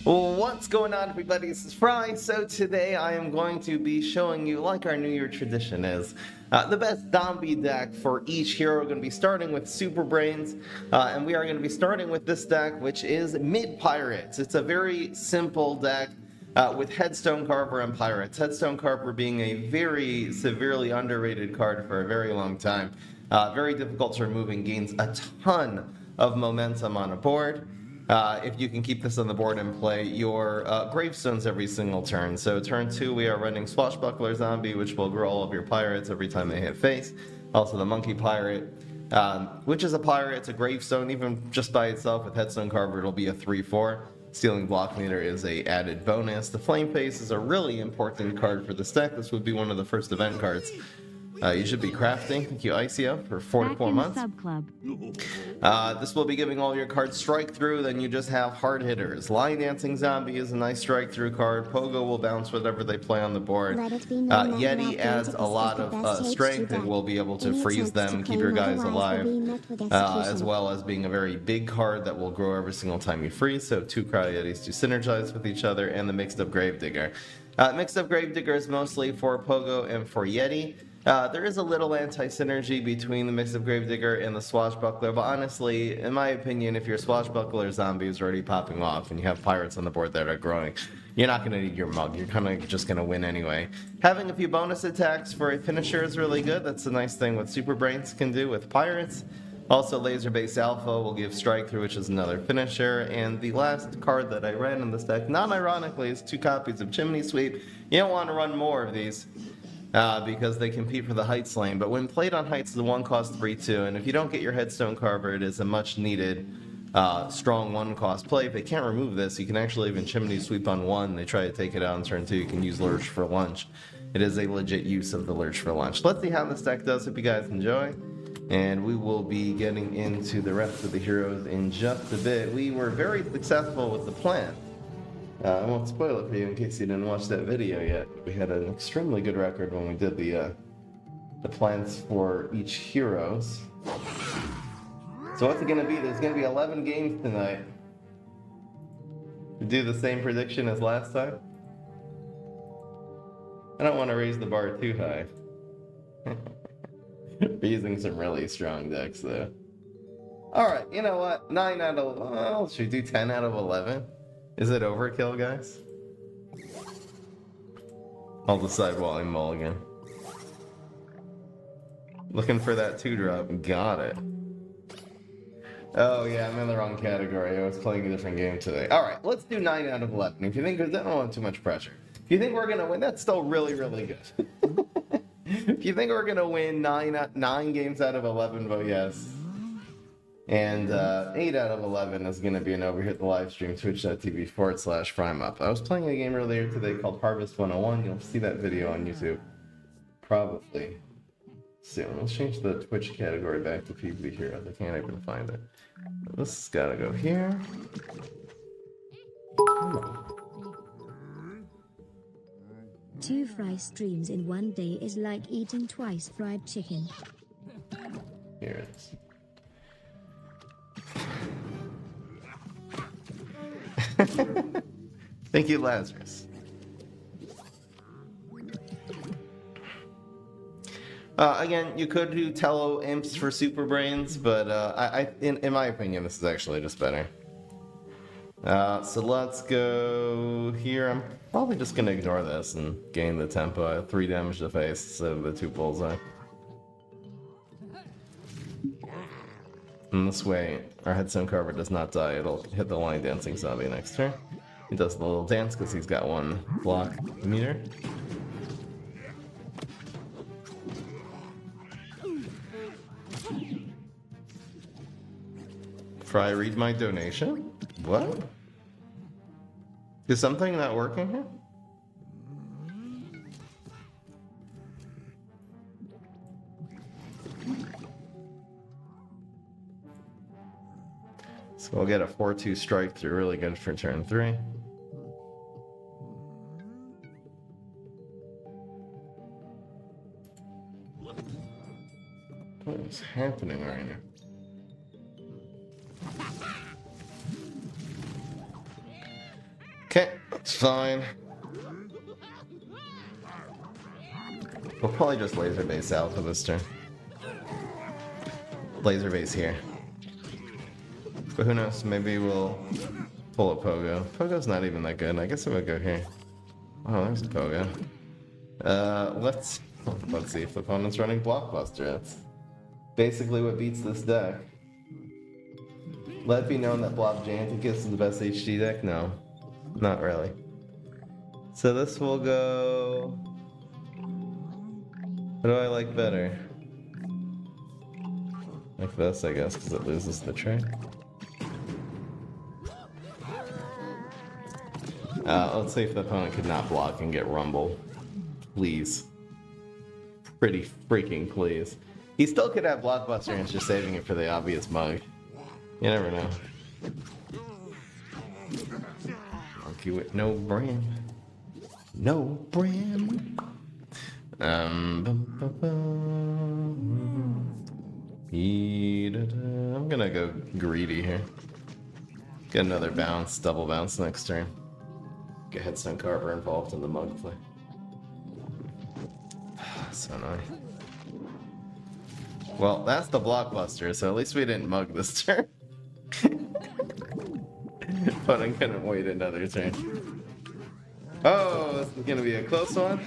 Well, what's going on, everybody? This is Fry. So today I am going to be showing you, like our New Year tradition is, the best zombie deck for each hero. We're going to be starting with Super Brainz, and we are going to be starting with this deck, which is Mid Pirates. It's a very simple deck with Headstone Carver and Pirates. Headstone Carver being a very severely underrated card for a very long time. Very difficult to remove and gains a ton of momentum on a board. If you can keep this on the board and play your gravestones every single turn. So turn 2 we are running Swashbuckler Zombie, which will grow all of your pirates every time they hit face. Also the Monkey Pirate, which is a pirate, it's a gravestone. Even just by itself with Headstone Carver it'll be a 3-4. Stealing Block Meter is a added bonus. The Flame Face is a really important card for this deck. This would be one of the first event cards. You should be crafting. Thank you, ICO, for 4 to 4 months. This will be giving all your cards strike through. Then you just have hard hitters. Line Dancing Zombie is a nice strike through card. Pogo will bounce whatever they play on the board. Yeti adds a lot of strength and will be able to freeze them, keep your guys alive, as well as being a very big card that will grow every single time you freeze. So 2 Cryo Yetis to synergize with each other, and the Mixed Up Gravedigger. Mixed Up Gravedigger is mostly for Pogo and for Yeti. There is a little anti-synergy between the Mixed Up Gravedigger and the Swashbuckler, but honestly, in my opinion, if your Swashbuckler zombie is already popping off and you have pirates on the board that are growing, you're not going to need your mug. You're kind of just going to win anyway. Having a few bonus attacks for a finisher is really good. That's a nice thing what Super Brainz can do with pirates. Also, Laser-Based Alpha will give Strike Through, which is another finisher. And the last card that I ran in this deck, non-ironically, is 2 copies of Chimney Sweep. You don't want to run more of these. Because they compete for the Heights lane. But when played on Heights, the 1 cost 3/2, and if you don't get your Headstone Carver, it is a much needed strong 1 cost play. If they can't remove this, you can actually even Chimney Sweep on 1. They try to take it out on turn 2. You can use Lurch for lunch. It is a legit use of the Lurch for lunch. Let's see how this deck does. Hope you guys enjoy. And we will be getting into the rest of the heroes in just a bit. We were very successful with the plan. I won't spoil it for you in case you didn't watch that video yet. We had an extremely good record when we did the plans for each heroes. So what's it going to be? There's going to be 11 games tonight. We do the same prediction as last time. I don't want to raise the bar too high. We're using some really strong decks though. Alright, you know what? 9 out of... Well, should we do 10 out of 11? Is it overkill, guys? I'll decide while I'm mulligan. Looking for that 2-drop. Got it. Oh yeah, I'm in the wrong category. I was playing a different game today. Alright, let's do 9 out of 11. If you think, because I don't want too much pressure. If you think we're going to win, that's still really, really good. If you think we're going to win 9 games out of 11, vote yes. And 8 out of 11 is going to be an over here at the live stream, twitch.tv/FryMup. I was playing a game earlier today called Harvest 101. You'll see that video on YouTube probably soon. Let's change the Twitch category back to PvP Heroes. I can't even find it. This has got to go here. 2 fry streams in 1 day is like eating twice fried chicken. Here it is. Thank you, Lazarus. Again, you could do Tello Imps for Super Brainz, but in my opinion, this is actually just better. So let's go here. I'm probably just going to ignore this and gain the tempo. I have 3 damage to face, so the 2 bullseye. And this way, our Headstone Carver does not die. It'll hit the Line Dancing Zombie next turn. He does the little dance because he's got 1 block meter. Fry, read my donation? What? Is something not working here? So we'll get a 4-2 strike through, really good for turn 3. What is happening right now? Okay, it's fine. We'll probably just laser base out for this turn. Laser base here. But who knows, maybe we'll pull a Pogo. Pogo's not even that good. I guess I would go here. Oh, there's a Pogo. Let's see if the opponent's running Blockbuster. That's basically what beats this deck. Let it be known that Gigantacus is the best HD deck? No, not really. So this will go... What do I like better? Like this, I guess, because it loses the trick. Let's see if the opponent could not block and get rumbled. Please. Pretty freaking please. He still could have Blockbuster and it's just saving it for the obvious mug. You never know. Monkey with no brand. No brand. I'm gonna go greedy here. Get another bounce, double bounce next turn. Get Headstone Carver involved in the mug play. So annoying. Well, that's the Blockbuster, so at least we didn't mug this turn. But I couldn't wait another turn. Oh, this is gonna be a close one.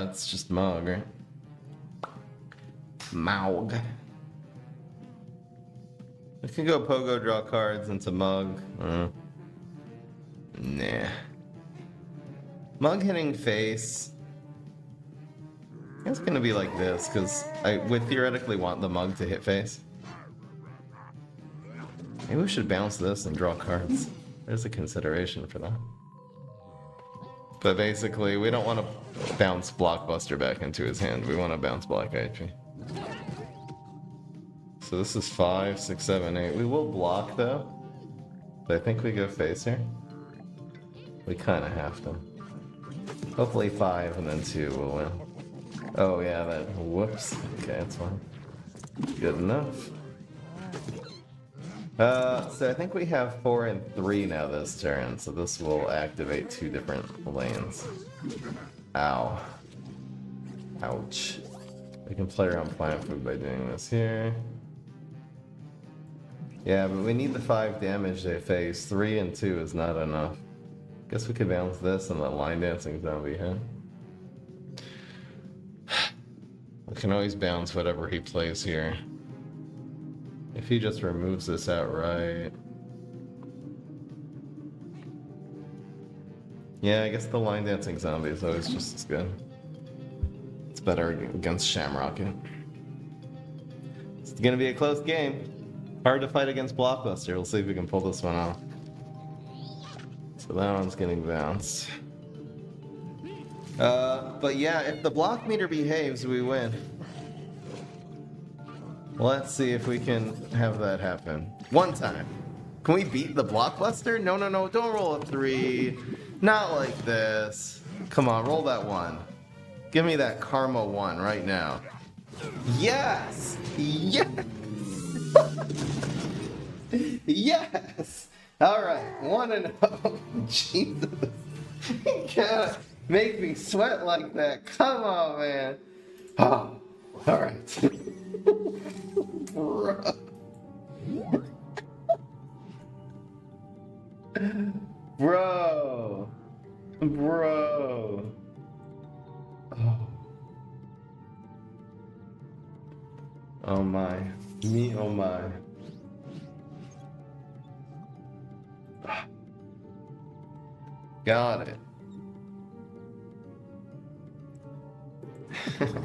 It's just Mug, right? Maug. I can go Pogo, draw cards into Mug. Nah. Mug hitting face. It's gonna be like this, because I would theoretically want the Mug to hit face. Maybe we should bounce this and draw cards. There's a consideration for that. But basically, we don't want to bounce Blockbuster back into his hand. We want to bounce Black IP. So this is 5, 6, 7, 8. We will block, though. But I think we go face here. We kind of have to. Hopefully 5 and then 2 will win. Oh, yeah, that... Whoops. Okay, that's fine. Good enough. So I think we have 4 and 3 now this turn, so this will activate 2 different lanes. Ow. Ouch. We can play around plant food by doing this here. Yeah, but we need the 5 damage they face. 3 and 2 is not enough. Guess we could bounce this and let Line Dancing Zombie hit. We can always bounce whatever he plays here. If he just removes this outright... Yeah, I guess the Line Dancing Zombie is always just as good. It's better against Shamrocket. It's gonna be a close game. Hard to fight against Blockbuster. We'll see if we can pull this one off. So that one's getting bounced. But yeah, if the block meter behaves, we win. Let's see if we can have that happen. One time. Can we beat the Blockbuster? No, no, no, don't roll a 3. Not like this. Come on, roll that 1. Give me that Karma 1 right now. Yes! Yes! Yes! Alright, 1-0. Jesus. You can't make me sweat like that. Come on, man. Oh, alright. Bro. Bro. Bro. Oh. Oh my. Me, oh my. Got it.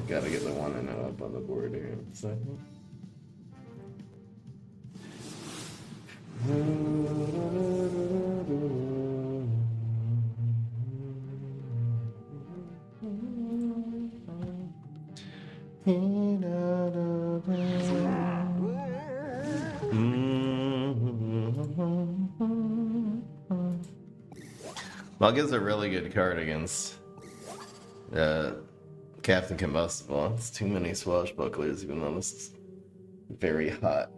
Gotta get the 1-0 up on the board here in a second. Mug is a really good card against Captain Combustible. It's too many swashbucklers, even though this is very hot.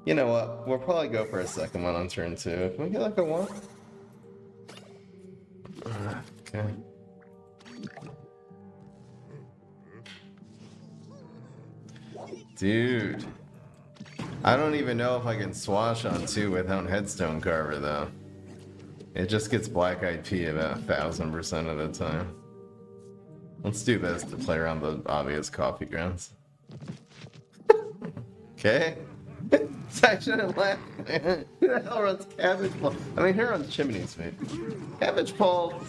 You know what? We'll probably go for a second one on turn 2. Can we get like a 1? Okay. Dude. I don't even know if I can swash on 2 without Headstone Carver, though. It just gets Black-Eyed Pea about 1000% of the time. Let's do this to play around the obvious coffee grounds. Okay. I shouldn't laugh. Who the hell runs Cabbage Pole? I mean, who runs Chimney Sweep? Cabbage Pole.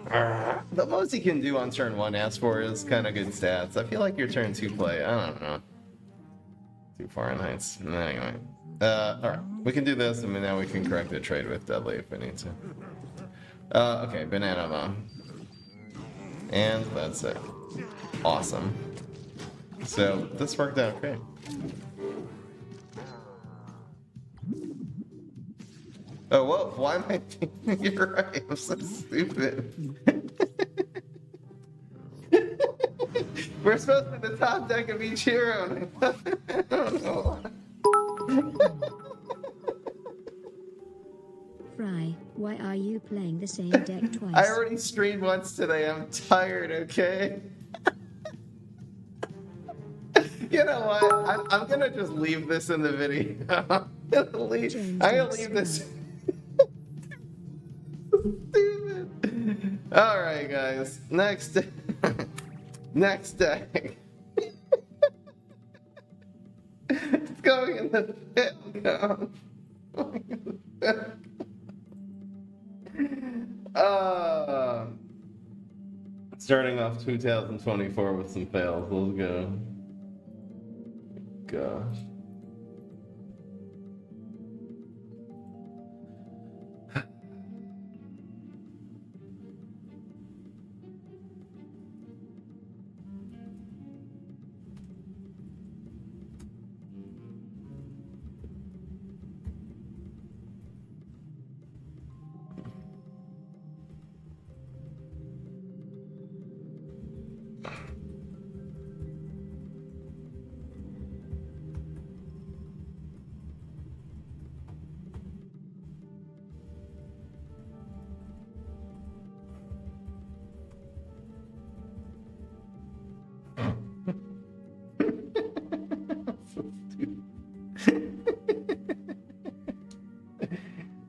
The most he can do on turn 1 ask for is kind of good stats. I feel like your turn 2 play, I don't know. Too far in heights. Anyway. Alright. We can do this, and now we can correct the trade with Deadly if we need to. Okay, Banana Bomb. And that's it. Awesome. So, this worked out great. Oh, whoa, why am I thinking you're right? I'm so stupid. We're supposed to be the top deck of each hero. I don't know. Fry, why are you playing the same deck twice? I already streamed once today. I'm tired, okay? You know what? I'm gonna just leave this in the video. I'm gonna leave this. Stupid. Alright, guys. Next deck. It's going in the pit now. Starting off 2024 with some fails. Let's go. Gosh.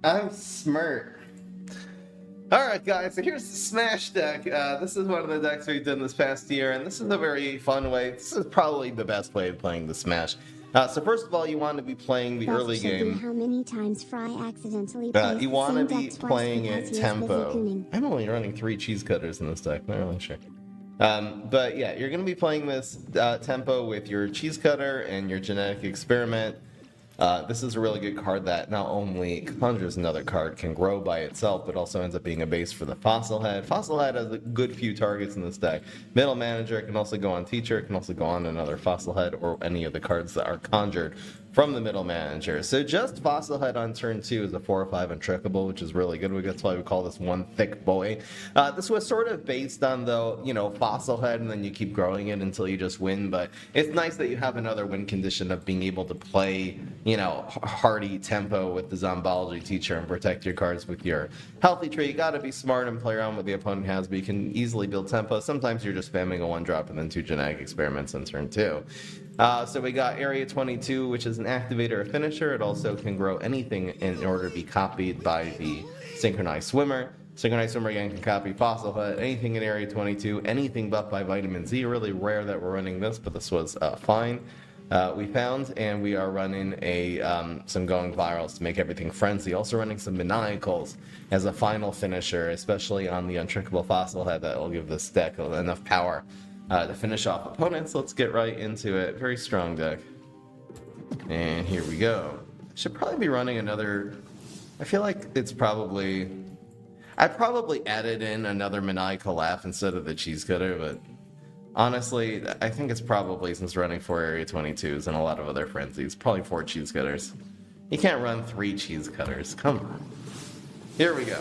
I'm smart. Alright guys, so here's the Smash deck. This is one of the decks we've done this past year, and this is a very fun way. This is probably the best way of playing the Smash. So first of all, you want to be playing the early game. How many times Fry accidentally You want to be playing it tempo. I'm only running 3 cheese cutters in this deck, not really sure. But yeah, you're going to be playing this tempo with your cheese cutter and your genetic experiment. This is a really good card that not only conjures another card, can grow by itself, but also ends up being a base for the Fossil Head. Fossil Head has a good few targets in this deck. Middle Manager can also go on Teacher, can also go on another Fossil Head, or any of the cards that are conjured from the Middle Manager. So just Fossil Head on turn 2 is a 4 or 5 untrickable, which is really good. That's why we call this one Thicc Boi. This was sort of based on, though, Fossil Head, and then you keep growing it until you just win, but it's nice that you have another win condition of being able to play, hardy tempo with the Zombology Teacher and protect your cards with your healthy tree. You gotta be smart and play around what the opponent has, but you can easily build tempo. Sometimes you're just spamming a 1-drop and then 2 genetic experiments on turn 2. So we got Area 22, which is an activator or finisher. It also can grow anything in order to be copied by the Synchronized Swimmer. Synchronized Swimmer again can copy Fossil Head, anything in Area 22, anything buffed by Vitamin Z. Really rare that we're running this, but this was fine. We found, and we are running some Going Virals to make everything frenzy. Also running some Maniacals as a final finisher, especially on the Untrickable Fossil Head. That will give this deck enough power to finish off opponents. Let's get right into it. Very strong deck. And here we go. Should probably be running another... I feel like it's probably... I probably added in another Maniacal Laugh instead of the Cheese Cutter, but... honestly, I think it's probably, since running 4 Area 22s and a lot of other frenzies, probably 4 cheese cutters. You can't run 3 cheese cutters. Come on. Here we go.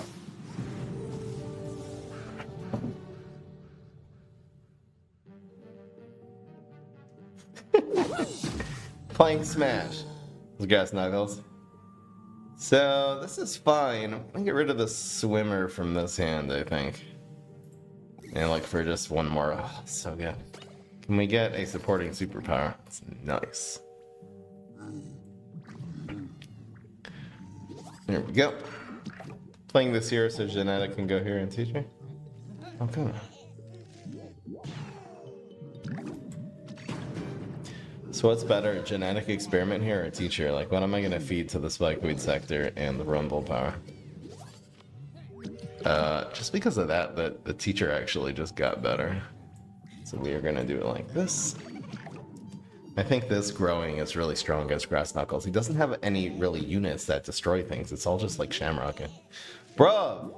Playing Smash. Those grass knuckles. So, this is fine. I'm gonna get rid of the swimmer from this hand, I think. And like for just one more. Oh, so good. Can we get a supporting superpower? That's nice. There we go. Playing this here so Genetic can go here and teach me. Oh, come on. So what's better, genetic experiment here or teacher? Like, what am I gonna feed to the Spikeweed sector and the Rumble power? Just because of that, the teacher actually just got better. So we are gonna do it like this. I think this growing is really strong against Grass Knuckles. He doesn't have any really units that destroy things. It's all just like Shamrocking. Bro!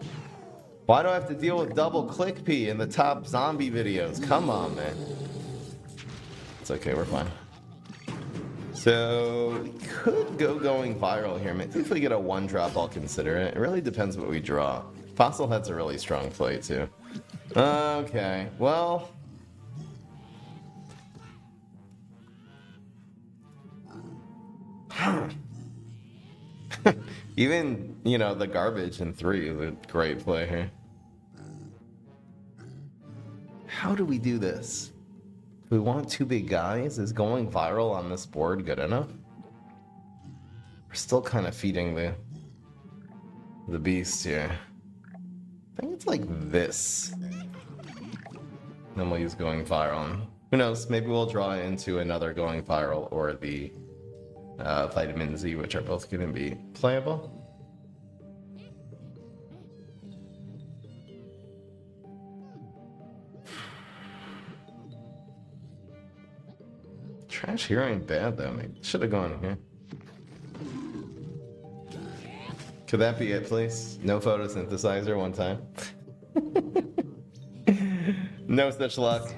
Why do I have to deal with double click P in the top zombie videos? Come on, man. It's okay, we're fine. So, we could go going viral here. Maybe if we get a 1-drop, I'll consider it. It really depends what we draw. Fossil Head's a really strong play, too. Okay, well... Even, you know, the garbage in 3 is a great play here. How do we do this? We want 2 big guys? Is going viral on this board good enough? We're still kind of feeding the beast here. I think it's like this. Then we'll use going viral. Who knows? Maybe we'll draw into another going viral or the Vitamin Z, which are both going to be playable. Trash here ain't bad though. Maybe should have gone here. Could that be it, please? No photosynthesizer one time. No such luck.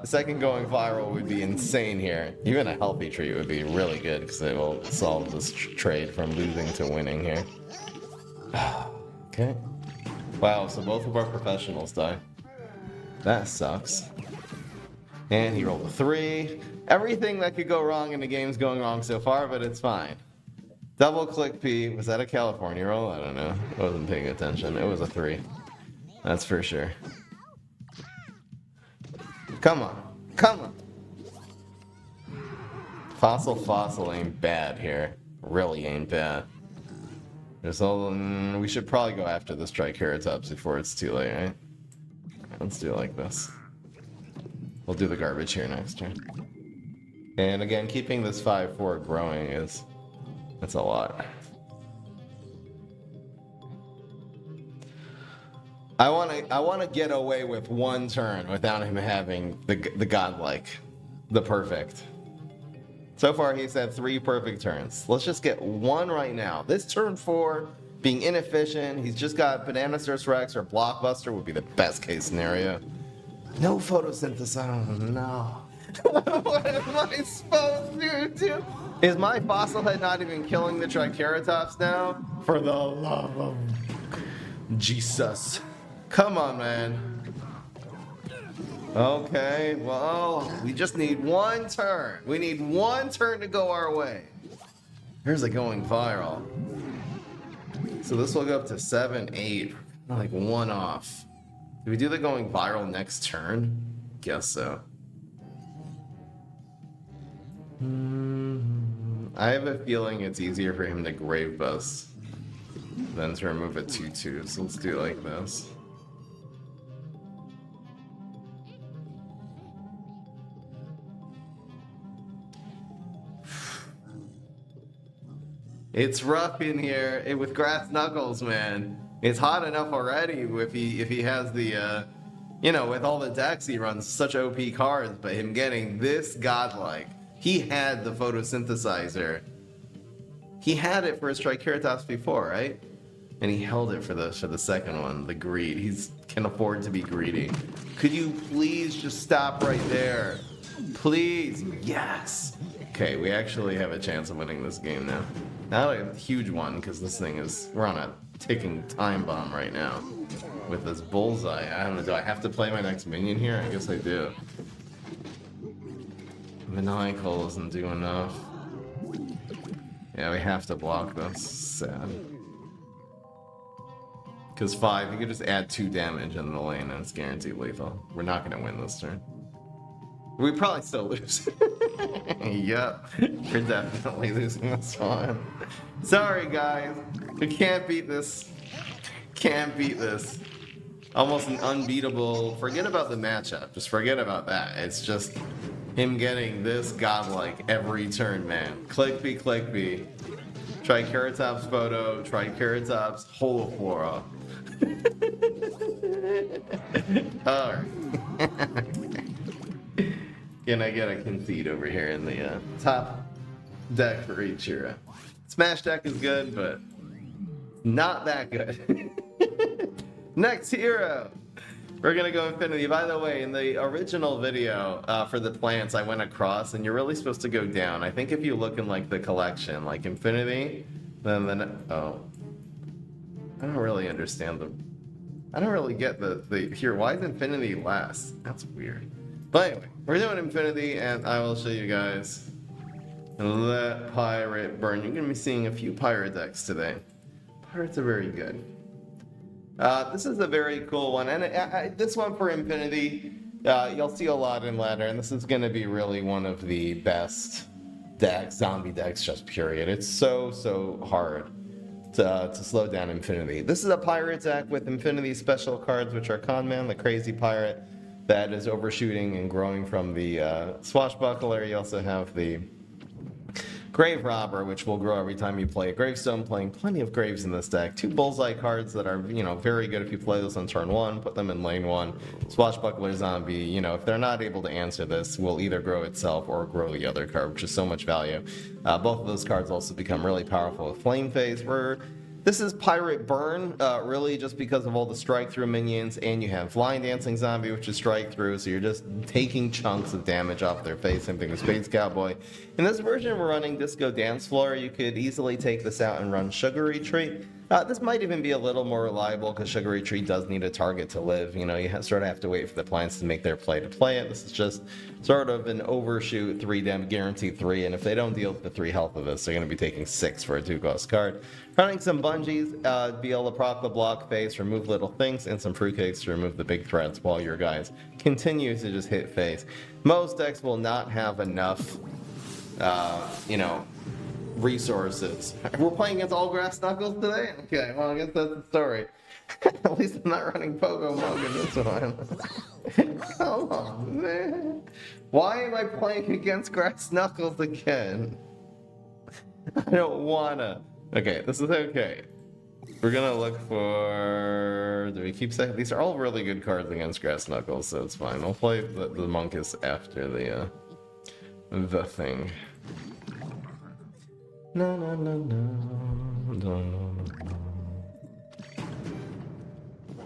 Second going viral would be insane here. Even a healthy treat would be really good because it will solve this trade from losing to winning here. Okay. Wow, so both of our professionals die. That sucks. And he rolled a 3. Everything that could go wrong in the game's going wrong so far, but it's fine. Double click P. Was that a California roll? I don't know. I wasn't paying attention. It was a 3. That's for sure. Come on. Come on. Fossil ain't bad here. Really ain't bad. There's all, we should probably go after this Triceratops before it's too late, right? Let's do it like this. We'll do the garbage here next turn. And again, keeping this 5-4 growing that's a lot. I want to get away with 1 turn without him having the godlike, the perfect. So far, he's had 3 perfect turns. Let's just get 1 right now. This turn 4, being inefficient, he's just got Bananasaurus Rex or Blockbuster would be the best case scenario. No photosynthesis. No. What am I supposed to do? Is my fossil head not even killing the Triceratops now? For the love of Jesus. Come on, man. Okay, well, we just need 1 turn. We need 1 turn to go our way. Here's it going viral. So this will go up to 7, 8. Like 1 off. Do we do the going viral next turn? Guess so. I have a feeling it's easier for him to grave bust than to remove a 2-2, so let's do it like this. It's rough in here with Grass Knuckles, man. It's hot enough already if he has the, you know, with all the decks he runs, such OP cards, but him getting this godlike. He had the photosynthesizer. He had it for his Triceratops before, right? And he held it for the second one, the greed. He can afford to be greedy. Could you please just stop right there? Please. Yes. Okay, we actually have a chance of winning this game now. Not a huge one, because this thing is, we're on a ticking time bomb right now. With this bullseye. I don't know, do I have to play my next minion here? I guess I do. Maniacal doesn't do enough. Yeah, we have to block this. Sad. Because 5, you could just add 2 damage in the lane and it's guaranteed lethal. We're not going to win this turn. We probably still lose. Yup. We're definitely losing this one. Sorry, guys. We can't beat this. Can't beat this. Almost an unbeatable... Forget about the matchup. Just forget about that. It's just him getting this godlike every turn, man. Clickbee. Triceratops photo. Triceratops holoflora. Alright. Can I get a concede over here in the top deck for each hero? Smash deck is good, but not that good. Next hero! We're gonna go Impfinity. By the way, in the original video for the plants, I went across, and you're really supposed to go down. I think if you look in like the collection, like Impfinity, then oh, I don't really understand the. I don't really get the here. Why is Impfinity last? That's weird. But anyway, we're doing Impfinity, and I will show you guys. Let Pirate burn. You're gonna be seeing a few pirate decks today. Pirates are very good. This is a very cool one, and this one for Impfinity, you'll see a lot in ladder, and this is going to be really one of the best decks, zombie decks, just period. It's so hard to slow down Impfinity. This is a pirate deck with Impfinity special cards, which are Conman, the crazy pirate that is overshooting and growing from the Swashbuckler. You also have the Grave Robber, which will grow every time you play a Gravestone, playing plenty of Graves in this deck. 2 Bullseye cards that are, very good if you play those on turn 1, put them in lane 1. Swashbuckler Zombie, if they're not able to answer this, will either grow itself or grow the other card, which is so much value. Both of those cards also become really powerful with Flame Phase. This is Pirate Burn, really just because of all the strike-through minions, and you have Flying Dancing Zombie, which is strike-through, so you're just taking chunks of damage off their face. Same thing with Space Cowboy. In this version, we're running Disco Dance Floor. You could easily take this out and run Sugar Retreat. This might even be a little more reliable, because Sugar Retreat does need a target to live. You sort of have to wait for the plants to make their play to play it. This is just sort of an overshoot 3 damage, guaranteed 3, and if they don't deal with the 3 health of this, they're going to be taking 6 for a 2-cost card. Running some bungees, be able to proc the block face, remove little things, and some fruitcakes to remove the big threats while your guys continue to just hit face. Most decks will not have enough, resources. We're playing against all grass knuckles today? Okay, well, I guess that's the story. At least I'm not running Pogo Mug in this one. Come on, man. Why am I playing against grass knuckles again? I don't wanna. Okay, this is okay. We're gonna look for... Do we keep saying... These are all really good cards against Grass Knuckles, so it's fine. We'll play the Monkus after the thing. No.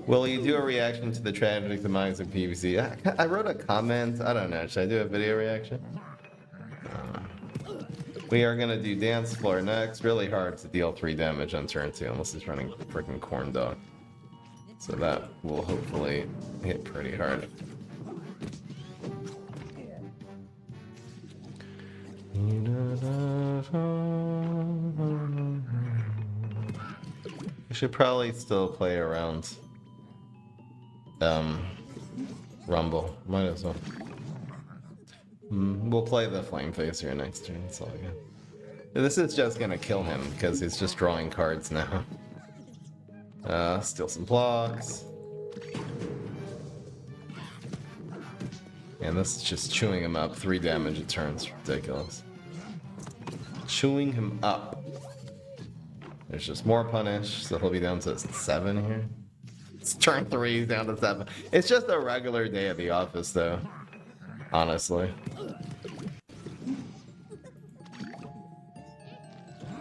Will you do a reaction to the tragic demise of PvZ? I wrote a comment. I don't know. Should I do a video reaction? We are going to do Dance Floor next. Really hard to deal 3 damage on turn 2 unless he's running freaking Corn Dog. So that will hopefully hit pretty hard. We should probably still play around Rumble. Might as well. We'll play the Flame Face here next turn. That's all I got. This is just gonna kill him because he's just drawing cards now. Steal some blocks. And this is just chewing him up. 3 damage a turn. It's ridiculous. Chewing him up. There's just more punish, so he'll be down to 7 here. It's turn 3, he's down to 7. It's just a regular day at the office, though. Honestly.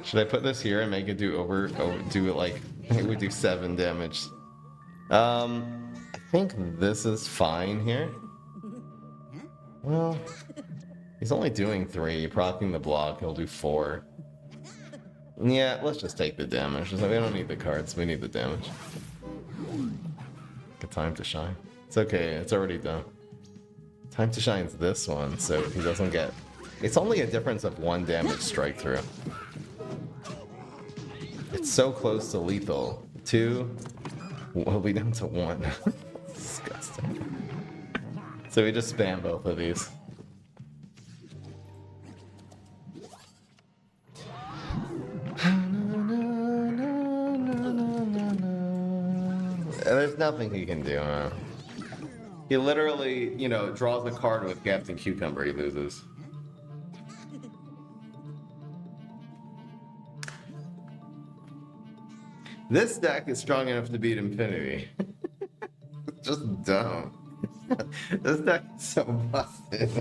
Should I put this here and make it do do it like it would do 7 damage? I think this is fine here. Well, he's only doing 3. Proccing the block, he'll do 4. Yeah, let's just take the damage. We don't need the cards, we need the damage. Good time to shine. It's okay, it's already done. Time to shine's this one, so he doesn't get It's only a difference of 1 damage strike through. It's so close to lethal. 2 will be down to 1. Disgusting. So we just spam both of these. There's nothing he can do, man. He literally, you know, draws a card with Captain Cucumber, he loses. This deck is strong enough to beat Impfinity. It's just dumb. This deck is so busted.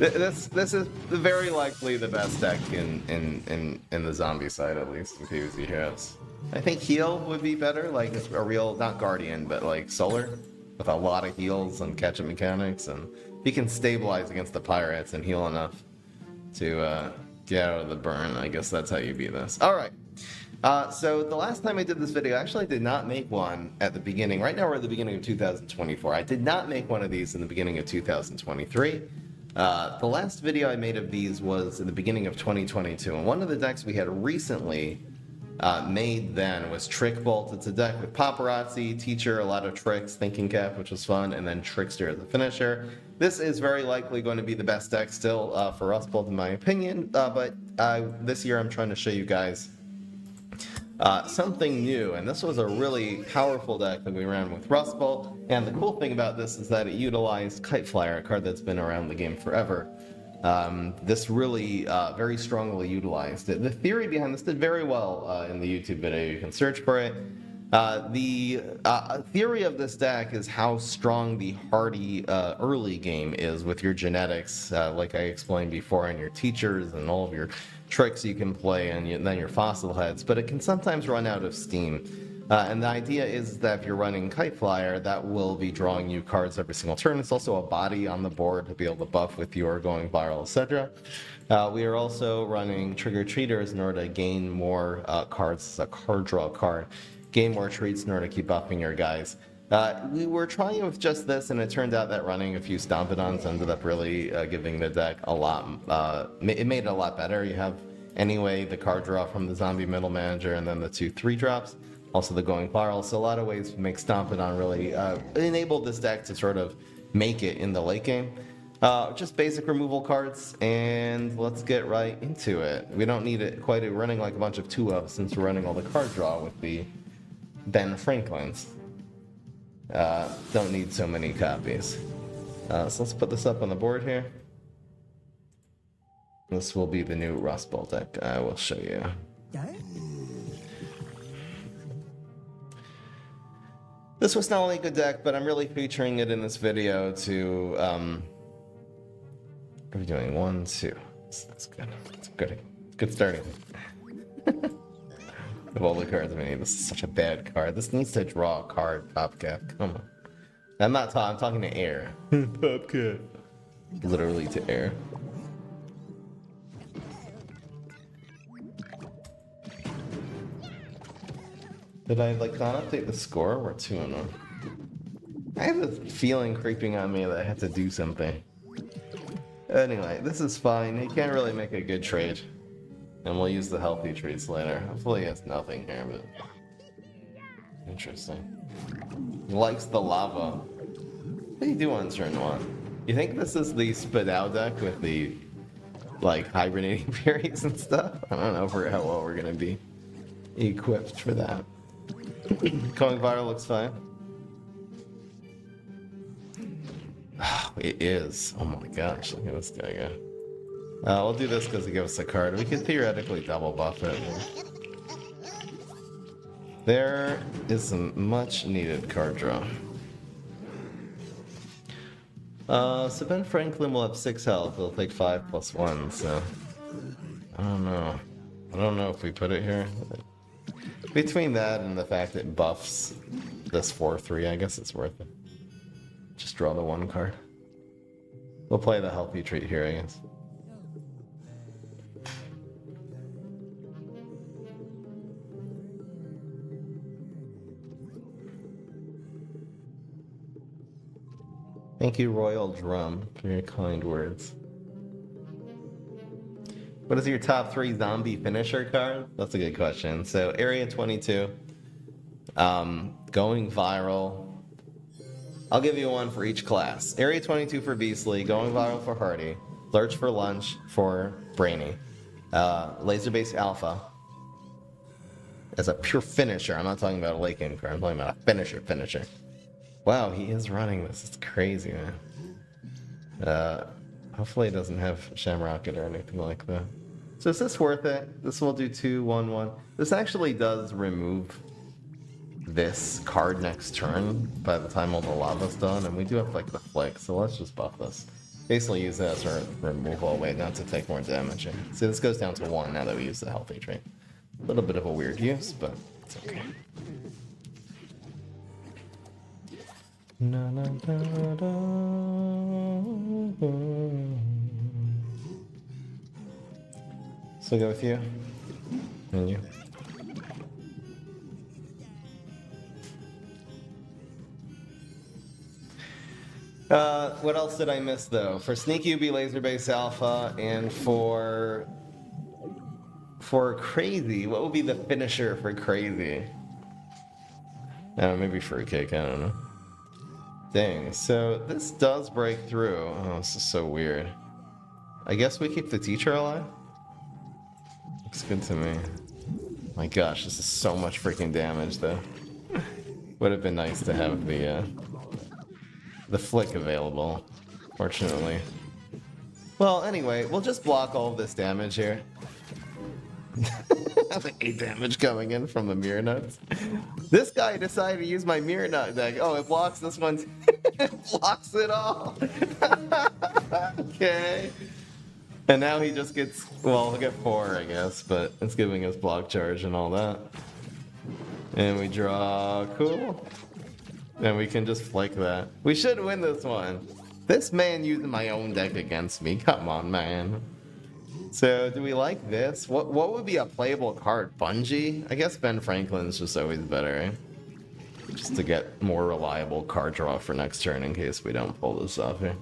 This is very likely the best deck in the zombie side, at least in PvZ Heroes. I think heal would be better, like a real, not Guardian, but like Solar, with a lot of heals and catch-up mechanics, and he can stabilize against the pirates and heal enough to get out of the burn. I guess that's how you beat this. Alright, so the last time I did this video, I actually did not make one at the beginning. Right now we're at the beginning of 2024. I did not make one of these in the beginning of 2023. The last video I made of these was in the beginning of 2022, and one of the decks we had recently made then was Rustbolt. It's a deck with Paparazzi, Teacher, a lot of tricks, Thinking Cap, which was fun, and then Trickster as a finisher. This is very likely going to be the best deck still for Rustbolt in my opinion, but this year I'm trying to show you guys something new, and this was a really powerful deck that we ran with Rustbolt, and the cool thing about this is that it utilized Kite Flyer, a card that's been around the game forever. This really very strongly utilized it. The theory behind this did very well in the YouTube video. You can search for it. The theory of this deck is how strong the hardy early game is with your genetics, like I explained before, and your teachers and all of your tricks you can play, and then your fossil heads. But it can sometimes run out of steam. And the idea is that if you're running Kite Flyer, that will be drawing you cards every single turn. It's also a body on the board to be able to buff with your going viral, etc. We are also running Trigger Treaters in order to gain more cards. It's a card draw card. Gain more treats in order to keep buffing your guys. We were trying with just this, and it turned out that running a few Stompidons ended up really giving the deck a lot. It made it a lot better. You have, anyway, the card draw from the Zombie Middle Manager, and then the 2 3-drops. Also the going viral, so a lot of ways to make Stompidon really enabled this deck to sort of make it in the late game. Just basic removal cards, and let's get right into it. We don't need it quite running like a bunch of 2-of since we're running all the card draw with the Ben Franklins. Don't need so many copies. So let's put this up on the board here. This will be the new Rustbolt deck. I will show you. This was not only a good deck, but I'm really featuring it in this video to, what are we doing? 1, 2. That's good. It's good. Good starting. Of all the cards we need, this is such a bad card. This needs to draw a card, Top Cap. Come on. I'm not talking, I'm talking to air. Top Cap. Literally to air. Did I like not update the score? We're 2-0. I have a feeling creeping on me that I have to do something. Anyway, this is fine. He can't really make a good trade. And we'll use the healthy treats later. Hopefully he has nothing here, but... interesting. He likes the lava. What do you do on turn 1? You think this is the Spadao deck with the, like, hibernating fairies and stuff? I don't know for how well we're gonna be equipped for that. Going viral looks fine. It is. Oh my gosh, look at this guy go. We'll do this because he gives us a card. We could theoretically double buff it. There is some much needed card draw. So Ben Franklin will have 6 health. He'll take 5 + 1, so... I don't know. I don't know if we put it here. Between that and the fact it buffs this 4/3, I guess it's worth it. Just draw the 1 card. We'll play the healthy treat here, I guess. Thank you, Royal Drum, for your kind words. What is your top 3 zombie finisher card? That's a good question. So Area 22, going viral. I'll give you one for each class. Area 22 for Beastly, going viral for Hardy, Lurch for Lunch for Brainy, Laser-based Alpha as a pure finisher. I'm not talking about a late game card. I'm talking about a finisher. Wow, he is running this. It's crazy, man. Hopefully it doesn't have Shamrocket or anything like that. So is this worth it? This will do 2/1/1. This actually does remove this card next turn by the time all the lava's done, and we do have like the flick, so let's just buff this. Basically use it as our removal way not to take more damage. So this goes down to 1 now that we use the healthy trait. A little bit of a weird use, but it's okay. Na, na, da, da. So go with you and you. What else did I miss though? For Sneaky would be Laser-based Alpha, and for Crazy, what would be the finisher for Crazy? Maybe Fruitcake, I don't know. Dang, so this does break through. Oh, this is so weird. I guess we keep the teacher alive? Looks good to me. My gosh, this is so much freaking damage though. Would have been nice to have the flick available, fortunately. Well, anyway, we'll just block all of this damage here. The 8 damage coming in from the Mirror Nuts. This guy decided to use my Mirror Nut deck. Oh, it blocks this one. It blocks it all. Okay. And now he just gets, well, he'll get 4, I guess, but it's giving us block charge and all that. And we draw, cool. And we can just flick that. We should win this one. This man using my own deck against me. Come on, man. So, do we like this? What would be a playable card? Bungie? I guess Ben Franklin's just always better, right? Just to get more reliable card draw for next turn in case we don't pull this off here.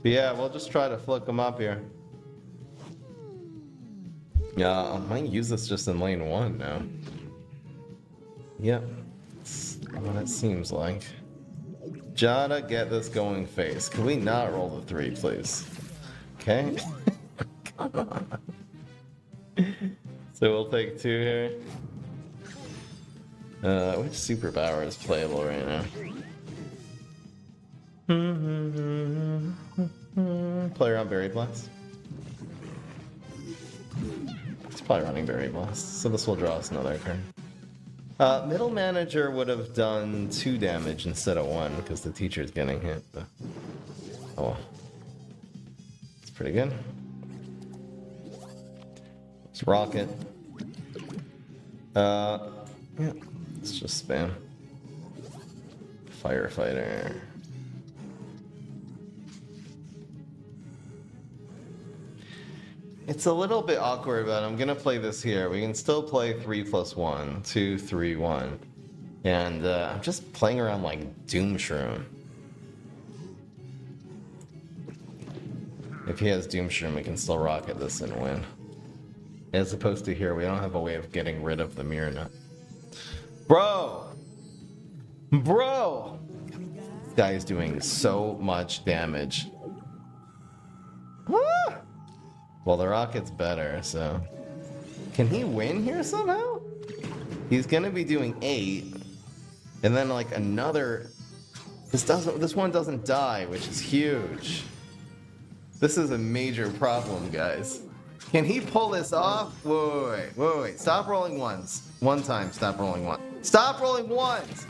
But yeah, we'll just try to flick them up here. Yeah, I might use this just in lane 1 now. Yep. That's what it seems like. Jada, get this going face. Can we not roll the 3, please? Okay. Come on. So we'll take 2 here. Which superpower is playable right now? Play around Berry Blast. It's probably running Berry Blast, so this will draw us another card. Middle Manager would have done 2 damage instead of 1 because the teacher's getting hit. But... oh well. It's pretty good. Let's rocket. Yeah, let's just spam. Firefighter. It's a little bit awkward, but I'm gonna play this here. We can still play 3+1, 2, 3, 1. And I'm just playing around like Doom Shroom. If he has Doom Shroom, we can still rocket this and win. As opposed to here, we don't have a way of getting rid of the Mirror Nut. Bro! Bro! This guy is doing so much damage. Ah! Well, the rocket's better, so... can he win here somehow? He's gonna be doing 8. And then like another... This one doesn't die, which is huge. This is a major problem, guys. Can he pull this off? Wait. Stop rolling ones. One time, stop rolling one. Stop rolling ones!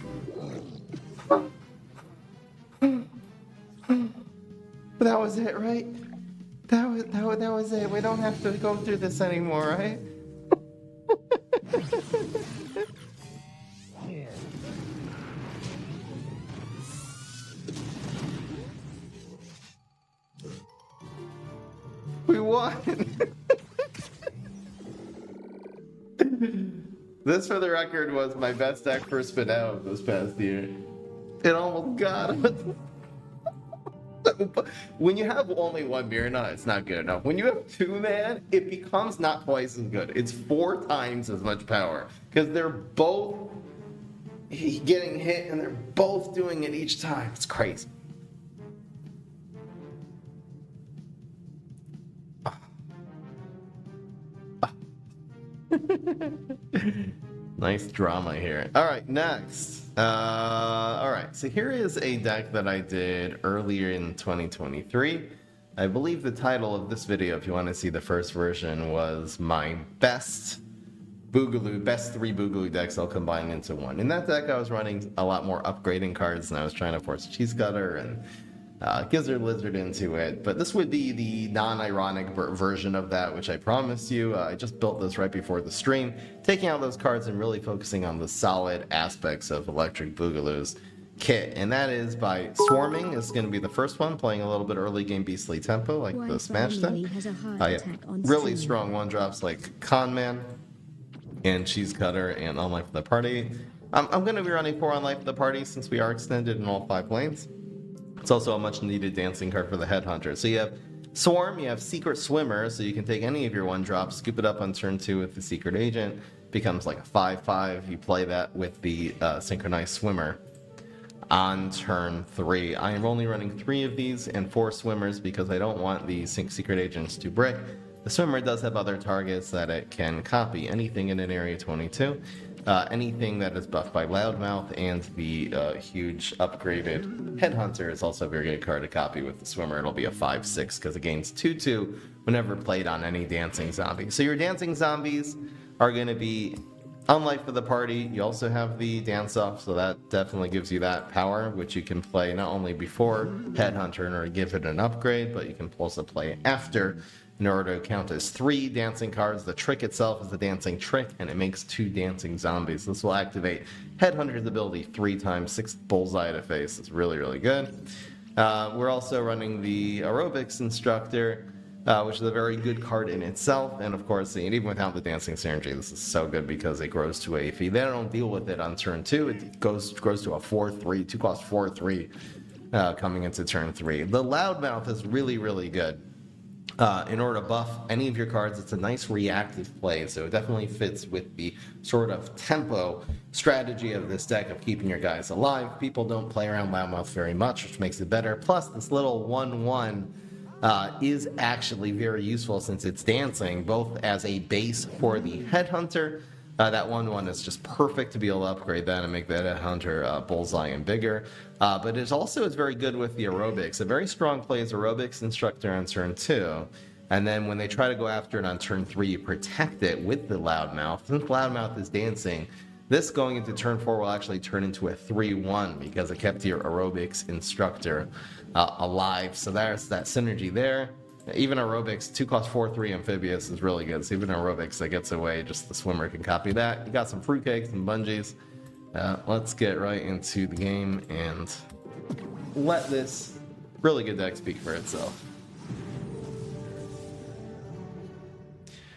That was it, right? That was it. We don't have to go through this anymore, right? We won! This, for the record, was my best deck for Spinel this past year. It almost got us. When you have only one Mirna, it's not good enough. When you have two, man, it becomes not twice as good. It's 4 times as much power. Because they're both getting hit and they're both doing it each time. It's crazy. Nice drama here. All right, next. All right, so here is a deck that I did earlier in 2023. I believe the title of this video, if you want to see the first version, was my best 3 Boogaloo decks I'll combine into one. In that deck, I was running a lot more upgrading cards, and I was trying to force Cheese Cutter and Gizzard Lizard into it, but this would be the non-ironic version of that, which I promised you. I just built this right before the stream, taking out those cards and really focusing on the solid aspects of Electric Boogaloo's kit, and that is by Swarming. Is going to be the first one, playing a little bit early game beastly tempo like the Smash deck. Really strong 1-drops like Con Man and Cheese Cutter and On Life of the Party. I'm going to be running 4 On Life of the Party since we are extended in all 5 lanes. It's also a much needed dancing card for the Headhunter. So you have Swarm, you have Secret Swimmer, so you can take any of your 1-drops, scoop it up on turn 2 with the Secret Agent, becomes like a 5/5. You play that with the Synchronized Swimmer on turn 3. I am only running 3 of these and 4 Swimmers because I don't want the Secret Agents to brick. The Swimmer does have other targets that it can copy, anything in an area 22. Anything that is buffed by Loudmouth, and the huge upgraded Headhunter is also a very good card to copy with the Swimmer. It'll be a 5/6 because it gains 2/2 whenever played on any dancing zombie. So your dancing zombies are going to be On Life of the Party. You also have the Dance Off, so that definitely gives you that power, which you can play not only before Headhunter in order to give it an upgrade, but you can also play after in order to count as 3 dancing cards. The trick itself is the dancing trick, and it makes 2 dancing zombies. This will activate Headhunter's ability 3 times, 6 bullseye to face. It's really, really good. We're also running the Aerobics Instructor, which is a very good card in itself. And of course, even without the Dancing Synergy, this is so good because it grows to a, if you then don't deal with it on turn 2, it grows to a 4/3, 2-cost 4/3 coming into turn 3. The Loudmouth is really, really good. In order to buff any of your cards, it's a nice reactive play, so it definitely fits with the sort of tempo strategy of this deck of keeping your guys alive. People don't play around Loudmouth very much, which makes it better. Plus, this little 1/1 is actually very useful since it's dancing, both as a base for the Headhunter. That 1/1 is just perfect to be able to upgrade that and make that Headhunter bullseye and bigger. But it also is very good with the Aerobics. A very strong play is Aerobics Instructor on turn 2. And then when they try to go after it on turn 3, you protect it with the Loudmouth. Since Loudmouth is dancing, this going into turn 4 will actually turn into a 3/1 because it kept your Aerobics Instructor alive. So there's that synergy there. Even Aerobics, 2-cost 4/3 Amphibious is really good. So even Aerobics that gets away, just the Swimmer can copy that. You got some fruitcakes and bungees. Let's get right into the game and let this really good deck speak for itself.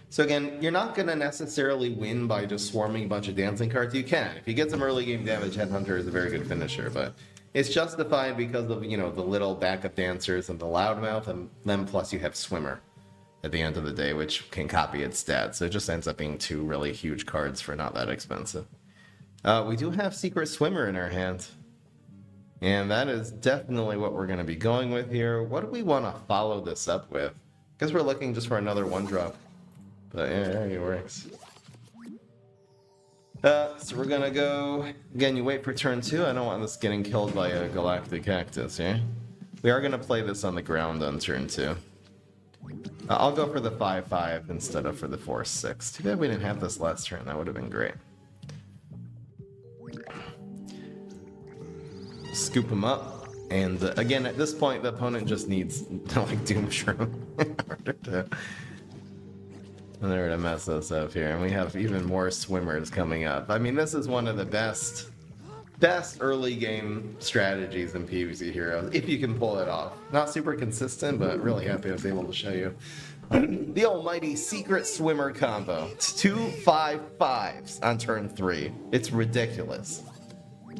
So again, you're not going to necessarily win by just swarming a bunch of dancing cards. You can. If you get some early game damage, Headhunter is a very good finisher, but it's justified because of, the little backup dancers and the Loudmouth, and then plus you have Swimmer at the end of the day, which can copy its stats. So it just ends up being 2 really huge cards for not that expensive. We do have Secret Swimmer in our hand, and that is definitely what we're going to be going with here. What do we want to follow this up with? Because we're looking just for another 1-drop. But yeah, it works. So we're gonna go, again, you wait for turn 2. I don't want this getting killed by a Galactic Cactus here. We are gonna play this on the ground on turn 2. I'll go for the 5/5 instead of for the 4/6. Too bad we didn't have this last turn, that would have been great. Scoop him up, and again, at this point, the opponent just needs to, like, Doom Shroom in order to mess us up here, and we have even more Swimmers coming up. I mean, this is one of the best early game strategies in PvZ Heroes, if you can pull it off. Not super consistent, but really happy I was able to show you. The almighty Secret Swimmer combo. It's 2 5/5s on turn 3. It's ridiculous.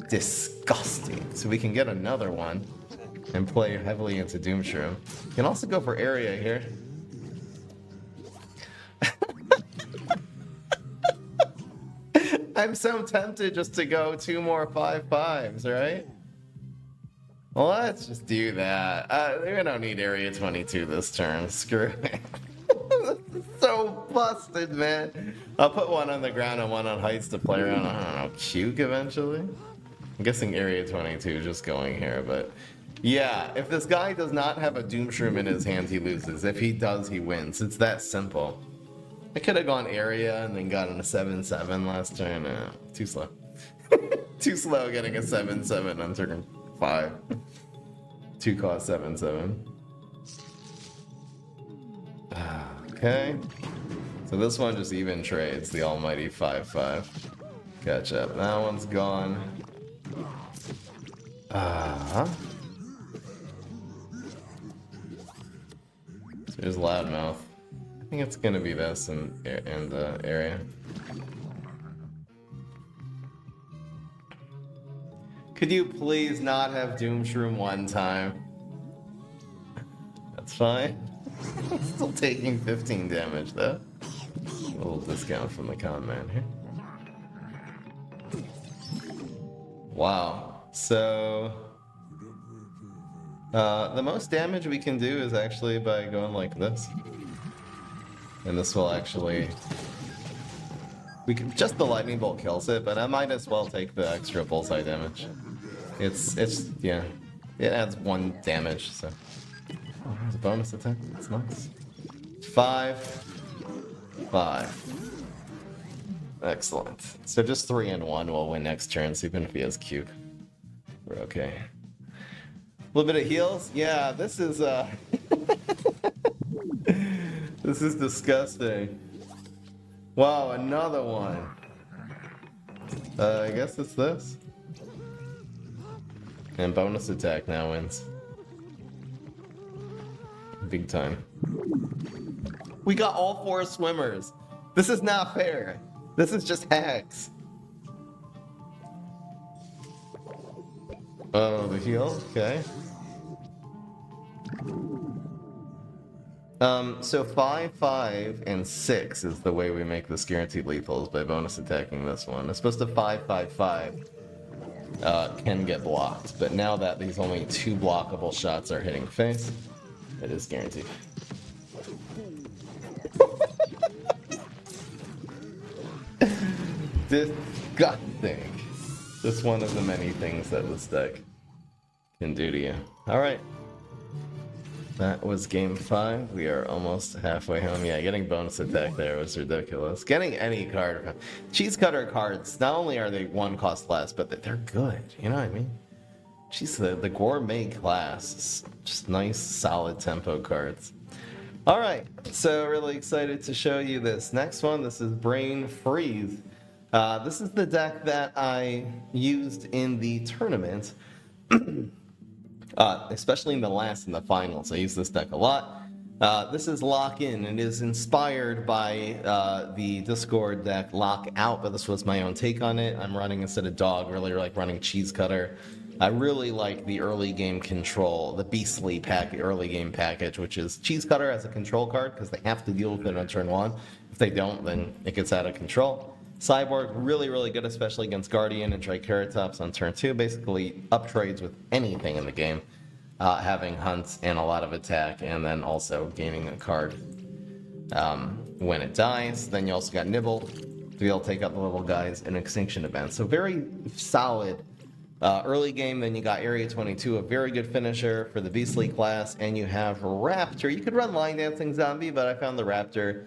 Disgusting. So we can get another one. and play heavily into Doomshroom. You can also go for area here. I'm so tempted just to go 2 more 5/5s, right? Well, let's just do that. We don't need Area 22 this turn. Screw it. This is so busted, man. I'll put one on the ground and one on heights to play around, I don't know, Cuke eventually? I'm guessing Area 22 is just going here, but... Yeah, if this guy does not have a Doomshroom in his hand, he loses. If he does, he wins. It's that simple. I could have gone area and then gotten a 7/7 last turn. Too slow. Too slow getting a 7/7 on turn 5. 2 cost 7/7. Okay. So this one just even trades the almighty 5/5. Catch up. That one's gone. So there's Loudmouth. I think it's gonna be this in the area. Could you please not have Doomshroom one time? That's fine. Still taking 15 damage though. A little discount from the con man here. Wow. So the most damage we can do is actually by going like this. And this will actually... We can just the lightning bolt kills it, but I might as well take the extra bullseye damage. It's yeah. It adds 1 damage, so. Oh, there's a bonus attack. That's nice. 5. 5. Excellent. So just 3 and 1 will win next turn, so even if he has cube. We're okay. A little bit of heals? Yeah, this is this is disgusting. Wow, another one. I guess it's this. And bonus attack now wins. Big time. We got all 4 swimmers. This is not fair. This is just hacks. Oh, the heal? Okay. So 5, 5, and 6 is the way we make this guaranteed lethals by bonus attacking this one. It's supposed to 5, 5, 5 can get blocked, but now that these only 2 blockable shots are hitting face, it is guaranteed. Disgusting. Just one of the many things that this deck can do to you. Alright. That was game 5. We are almost halfway home. Yeah, getting bonus attack there was ridiculous. Getting any card. Cheese cutter cards, not only are they 1 cost less, but they're good. You know what I mean? Jeez, the gourmet class is just nice, solid tempo cards. Alright, so really excited to show you this next one. This is Brain Freeze. This is the deck that I used in the tournament. Especially in the finals. I use this deck a lot. This is Lock In. It is inspired by the Discord deck Lock Out, but this was my own take on it. I'm running, instead of Dog, really like running Cheese Cutter. I really like the early game control, the Beastly early game package, which is Cheese Cutter as a control card, because they have to deal with it on turn 1. If they don't, then it gets out of control. Cyborg, really, really good, especially against Guardian and Triceratops on turn 2. Basically, up trades with anything in the game. Having hunts and a lot of attack, and then also gaining a card when it dies. Then you also got Nibble to be able to take out the little guys in Extinction Event. So very solid early game. Then you got Area 22, a very good finisher for the Beastly class. And you have Raptor. You could run Line Dancing Zombie, but I found the Raptor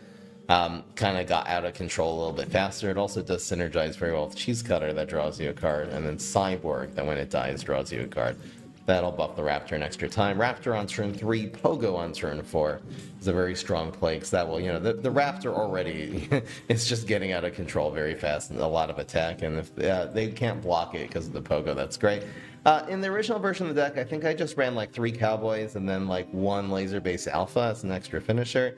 kind of got out of control a little bit faster. It also does synergize very well with Cheese Cutter, that draws you a card, and then Cyborg, that when it dies draws you a card. That'll buff the Raptor an extra time. Raptor on turn 3, Pogo on turn 4 is a very strong play, because that will, the Raptor already is just getting out of control very fast and a lot of attack, and if they can't block it because of the Pogo, that's great. In the original version of the deck, I think I just ran like 3 Cowboys and then like 1 laser-based Alpha as an extra finisher.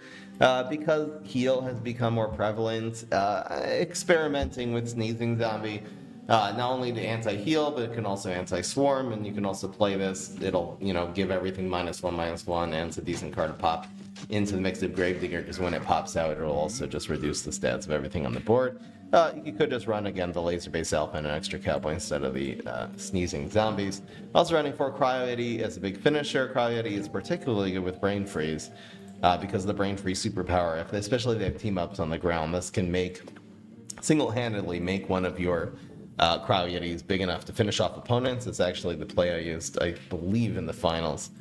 Because heal has become more prevalent, experimenting with Sneezing Zombie Not only the anti-heal, but it can also anti-swarm, and you can also play this. It'll, give everything -1/-1, and it's a decent card to pop into the mix of Gravedigger, because when it pops out, it'll also just reduce the stats of everything on the board. You could just run, again, the laser-based alpha and an extra cowboy instead of the sneezing zombies. Also running 4 Cryo Eddy as a big finisher. Cryo Eddy is particularly good with Brain Freeze, because of the Brain Freeze superpower. Especially if they have team-ups on the ground, this can single-handedly make one of your Cryo Yetis big enough to finish off opponents. It's actually the play I used, I believe, in the finals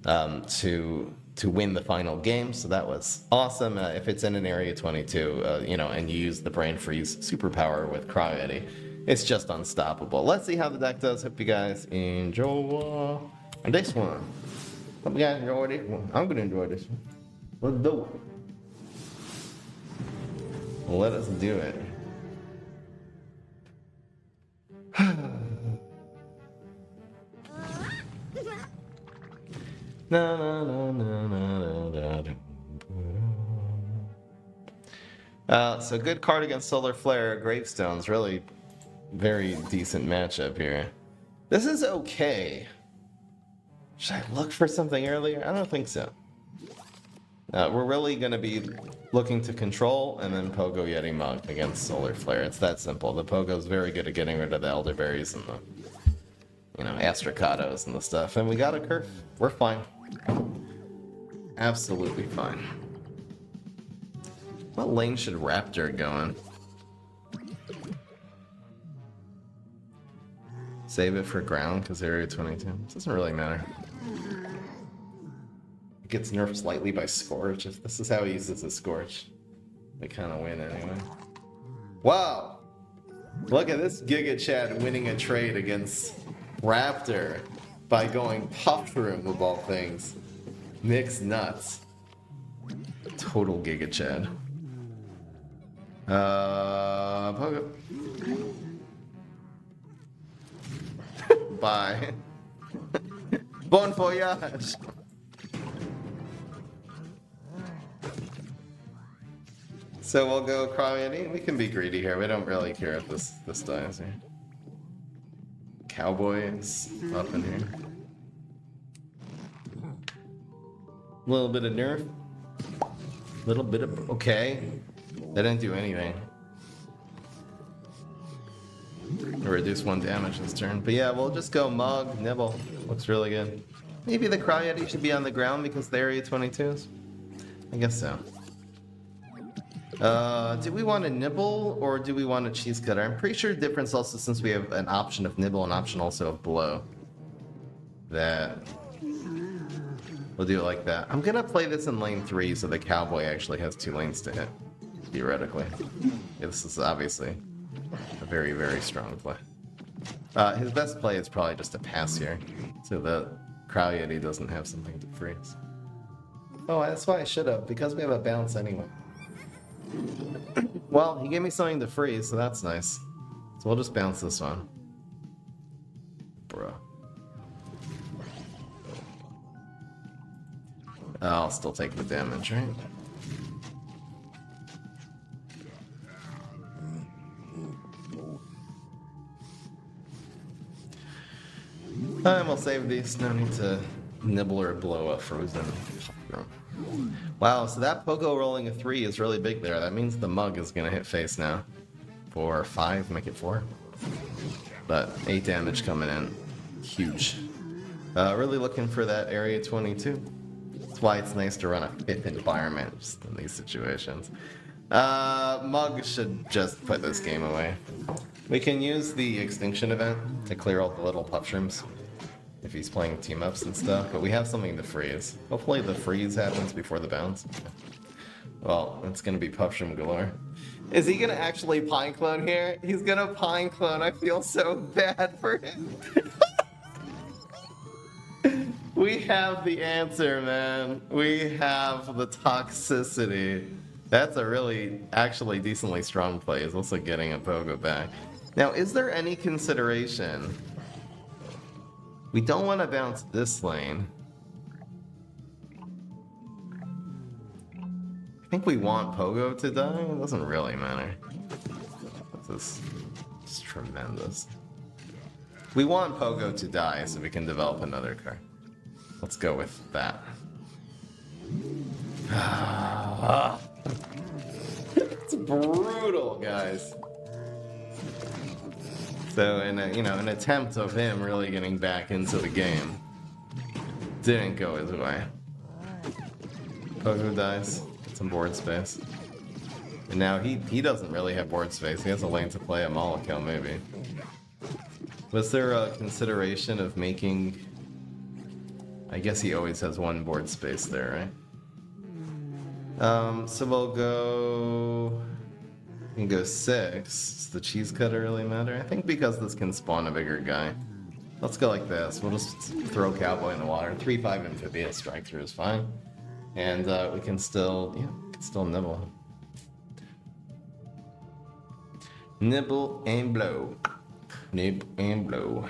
to win the final game, so that was awesome. If it's in an area 22, and you use the Brain Freeze superpower with Cryo Eddy, it's just unstoppable. Let's see how the deck does. Hope you guys enjoy this one. Hope you guys enjoy this one. I'm gonna enjoy this one. Let's do it. Let us do it. Na, na, na, na, na, na, na. So good card against Solar Flare. Gravestone's really very decent matchup here. This is okay. Should I look for something earlier? I don't think so. We're really going to be looking to control and then Pogo Yeti Mug against Solar Flare. It's that simple. The Pogo's very good at getting rid of the Elderberries and the Astracados and the stuff. And we got a curve. We're fine. Absolutely fine. What lane should Raptor go in? Save it for ground because area 22. It doesn't really matter. It gets nerfed slightly by Scorch. If this is how he uses the Scorch, we kind of win anyway. Wow! Look at this Giga Chad winning a trade against Raptor by going Puff Room of all things. Mixed nuts. Total Giga Chad. Pogo. Bye. Bon voyage. So we'll go Cryo. We can be greedy here. We don't really care if this dies here. Cowboy is up in here. A little bit of nerf. Little bit of... Okay. That didn't do anything. Reduce 1 damage this turn. But yeah, we'll just go Mug, Nibble. Looks really good. Maybe the Cryo Yeti should be on the ground because the area 22s? I guess so. Do we want a Nibble or do we want a Cheese Cutter? I'm pretty sure the difference also, since we have an option of Nibble and option also of Blow, that we'll do it like that. I'm gonna play this in lane 3 so the Cowboy actually has 2 lanes to hit, theoretically. Yeah, this is obviously a very, very strong play. His best play is probably just a pass here, so the Cryo Yeti doesn't have something to freeze. Oh, that's why I should have, because we have a bounce anyway. Well, he gave me something to freeze, so that's nice. So we'll just bounce this one. Bruh. I'll still take the damage, right? And we'll save these. No need to nibble or blow a frozen. Wow, so that Pogo rolling a 3 is really big there. That means the Mug is going to hit face now. 4, 5, make it 4. But 8 damage coming in. Huge. Really looking for that area 22. That's why it's nice to run a 5th environment just in these situations. Mug should just put this game away. We can use the Extinction event to clear all the little puff shrooms if he's playing team-ups and stuff, but we have something to freeze. Hopefully the freeze happens before the bounce. Well, it's gonna be puff shroom galore. Is he gonna actually Pine Clone here? He's gonna Pine Clone. I feel so bad for him. We have the answer, man. We have the toxicity. That's a really, actually decently strong play. He's also getting a Pogo back. Now, is there any consideration? We don't want to bounce this lane. I think we want Pogo to die. It doesn't really matter. This is It's tremendous. We want Pogo to die so we can develop another card. Let's go with that. It's brutal, guys. So in a, an attempt of him really getting back into the game, didn't go his way. Pogo dies. Get some board space. And now he doesn't really have board space. He has a lane to play a Molotov, maybe. Was there a consideration of making... I guess he always has one board space there, right? So we'll go... We can go 6. Does the cheese cutter really matter? I think because this can spawn a bigger guy. Let's go like this. We'll just throw Cowboy in the water. 3-5 amphibious strike through is fine. And we can still, still nibble him. Nibble and blow. Nib and blow.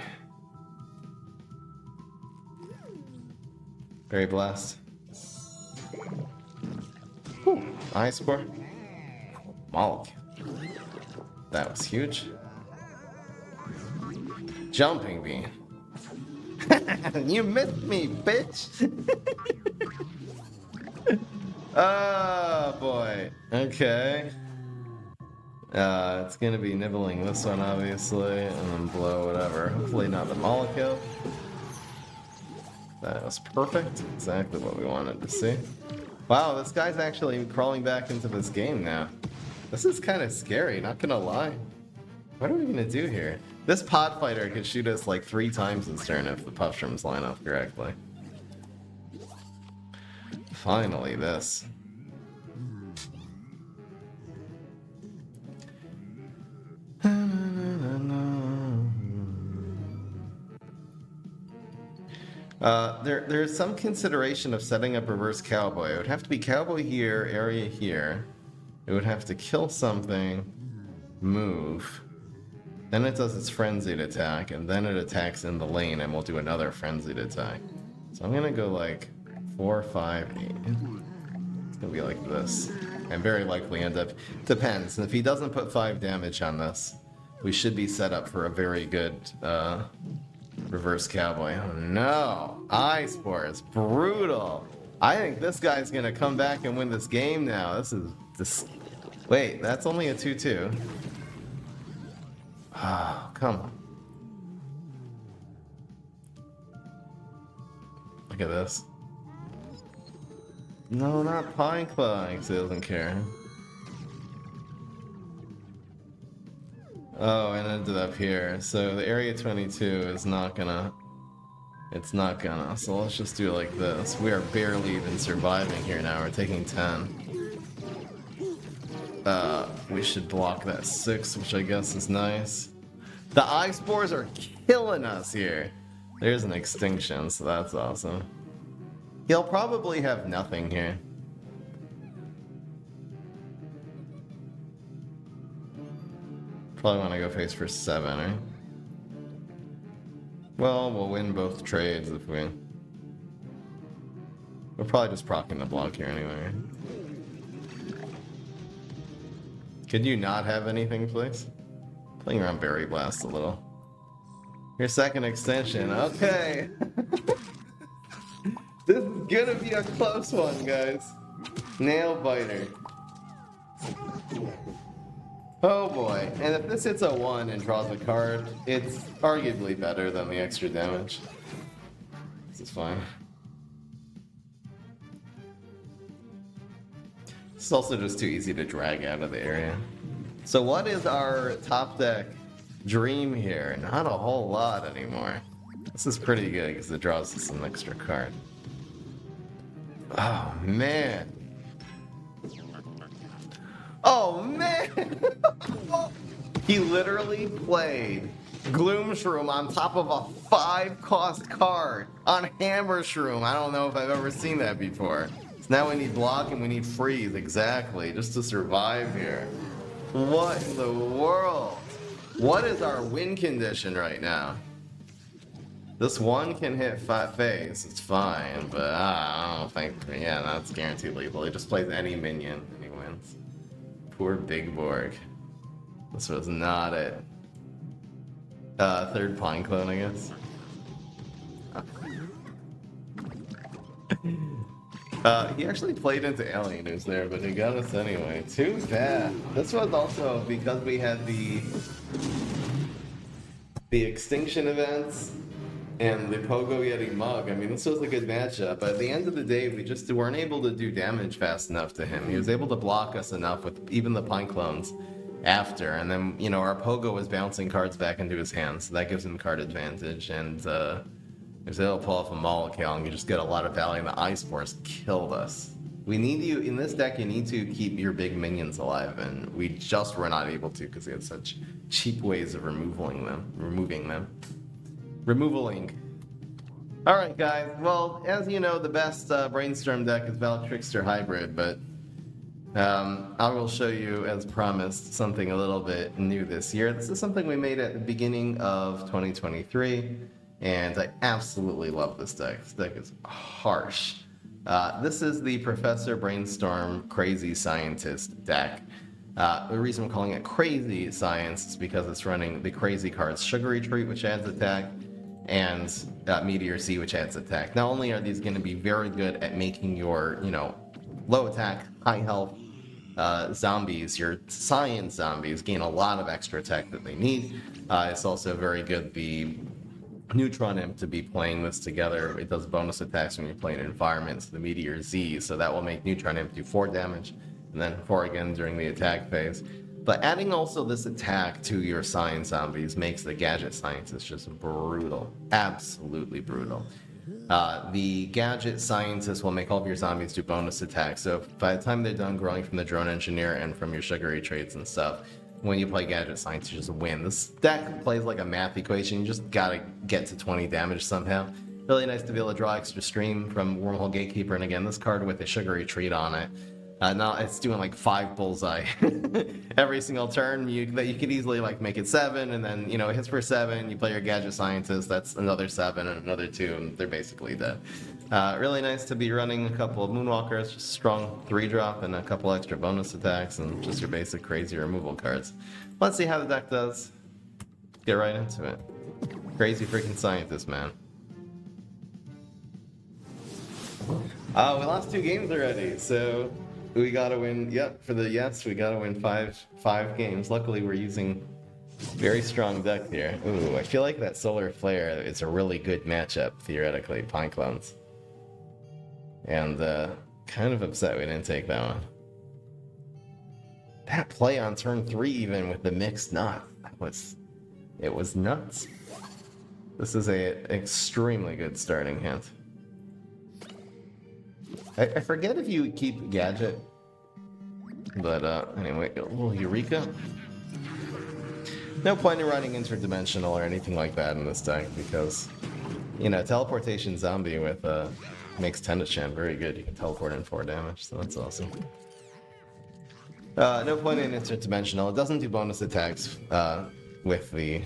Very blessed. Whew. Ice Spore. Molecule. That was huge. Jumping bean. You missed me, bitch! Oh boy. Okay. It's gonna be nibbling this one, obviously, and then blow whatever. Hopefully not the molecule. That was perfect. Exactly what we wanted to see. Wow, this guy's actually crawling back into this game now. This is kind of scary, not gonna lie. What are we gonna do here? This pod fighter could shoot us like 3 times this turn if the puff shrooms line up correctly. Finally, this. There's some consideration of setting up reverse cowboy. It would have to be cowboy here, area here. It would have to kill something, move. Then it does its frenzied attack, and then it attacks in the lane, and we'll do another frenzied attack. So I'm gonna go like 4, 5, 8. It's gonna be like this. And very likely end up... Depends. If he doesn't put 5 damage on this, we should be set up for a very good reverse cowboy. Oh no! Ice Spore is brutal! I think this guy's gonna come back and win this game now. This is... Wait, that's only a 2-2. Oh, come on. Look at this. No, not Pine Claw, because he doesn't care. Oh, and it ended up here. So the area 22 is not gonna... It's not gonna. So let's just do it like this. We are barely even surviving here now. We're taking 10. We should block that 6, which I guess is nice. The Ice Spores are killing us here. There's an extinction, so that's awesome. He'll probably have nothing here. Probably want to go face for 7, right? Well, we'll win both trades if we... We're probably just proccing the block here anyway. Could you not have anything, please? Playing around Berry Blast a little. Your second extension, okay. This is gonna be a close one, guys. Nail biter. Oh boy, and if this hits a 1 and draws a card, it's arguably better than the extra damage. This is fine. It's also just too easy to drag out of the area. So what is our top deck dream here? Not a whole lot anymore. This is pretty good because it draws us an extra card. Oh man. Oh man! He literally played Gloom Shroom on top of a 5-cost card on Hammer Shroom. I don't know if I've ever seen that before. So now we need block and we need freeze, exactly, just to survive here. What in the world? What is our win condition right now? This one can hit face, it's fine, but I don't think, yeah, that's guaranteed lethal. He just plays any minion and he wins. Poor Big Borg. This was not it. third Pine Clone, I guess. He actually played into Alien News there, but he got us anyway. Too bad. This was also because we had the Extinction events and the Pogo Yeti mug. I mean, this was a good matchup, but at the end of the day, we just weren't able to do damage fast enough to him. He was able to block us enough with even the Pine Clones after, and then, you know, our Pogo was bouncing cards back into his hands, so that gives him card advantage, and if they'll pull off a Molotov, and you just get a lot of value, and the Ice Force killed us. We need you, in this deck, you need to keep your big minions alive, and we just were not able to because we had such cheap ways of removing them. Removaling. Alright guys, well, as you know, the best Brainstorm deck is Valak Trickster Hybrid, but I will show you, as promised, something a little bit new this year. This is something we made at the beginning of 2023, and I absolutely love this deck. This deck is harsh. This is the Professor Brainstorm Crazy Scientist deck. The reason I'm calling it Crazy Science is because it's running the crazy cards Sugary Treat, which adds attack, and Meteor Z, which adds attack. Not only are these going to be very good at making your, you know, low attack, high health zombies, your science zombies, gain a lot of extra attack that they need. It's also very good, the Neutron Imp, to be playing this together. It does bonus attacks when you're playing environments, the Meteor Z, so that will make Neutron Imp do 4 damage, and then 4 again during the attack phase. But adding also this attack to your science zombies makes the Gadget Scientist just brutal. Absolutely brutal. The Gadget Scientist will make all of your zombies do bonus attacks, so by the time they're done growing from the Drone Engineer and from your Sugary Traits and stuff, when you play Gadget Science, you just win. This deck plays like a math equation. You just gotta get to 20 damage somehow. Really nice to be able to draw extra stream from Wormhole Gatekeeper, and again, this card with a Sugary Treat on it. Now it's doing like 5 bullseye every single turn. You could easily like make it 7, and then, you know, it hits for 7. You play your Gadget Scientist, that's another 7 and another 2, and they're basically dead. Really nice to be running a couple of Moonwalkers, just strong 3-drop, and a couple extra bonus attacks, and just your basic crazy removal cards. Let's see how the deck does. Get right into it. Crazy freaking Scientist, man. We lost 2 games already, so we gotta win. Yep, for the yes, we gotta win five games. Luckily, we're using very strong deck here. Ooh, I feel like that Solar Flare is a really good matchup, theoretically, Pine Clones. And kind of upset we didn't take that one. That play on turn 3 even with the mixed knot, it was nuts. This is an extremely good starting hand. I forget if you keep Gadget, but anyway, a little Eureka. No point in running interdimensional or anything like that in this deck because, you know, Teleportation Zombie with makes Tennis Champ very good. You can teleport in 4 damage, so that's awesome. No point in interdimensional. It doesn't do bonus attacks with the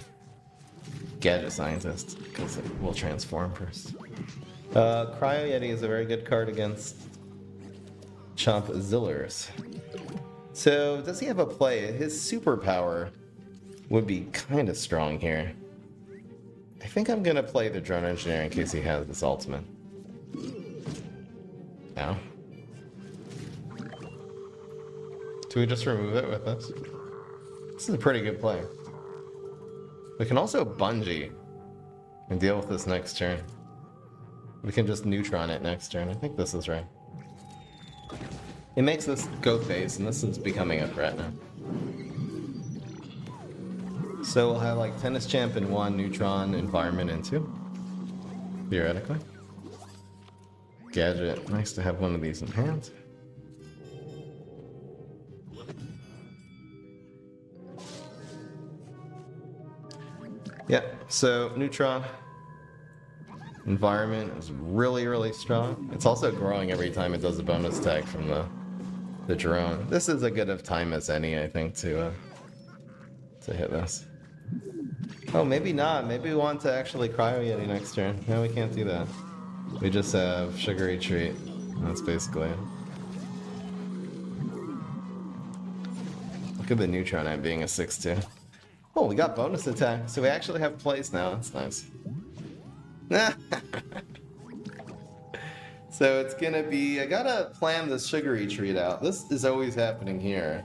Gadget Scientist because it will transform first. Cryo Yeti is a very good card against Chomp Zillers. So, does he have a play? His superpower would be kind of strong here. I think I'm going to play the Drone Engineer in case he has this ultimate. Now. Do we just remove it with this? This is a pretty good play. We can also Bungee and deal with this next turn. We can just Neutron it next turn. I think this is right. It makes this go phase, and this is becoming a threat now. So we'll have like Tennis Champ in 1, Neutron, Environment in 2. Theoretically. Gadget, nice to have one of these in hand. Yeah, so Neutron. Environment is really, really strong. It's also growing every time it does a bonus attack from the drone. This is as good of time as any, I think, to hit this. Oh, maybe not. Maybe we want to actually Cryo Yeti next turn. No, we can't do that. We just have Sugary Treat. That's basically it. Look at the Neutron Imp being a 6-2. Oh, we got bonus attack, so we actually have plays now. That's nice. So it's gonna be, I gotta plan the sugary treat out. This is always happening here.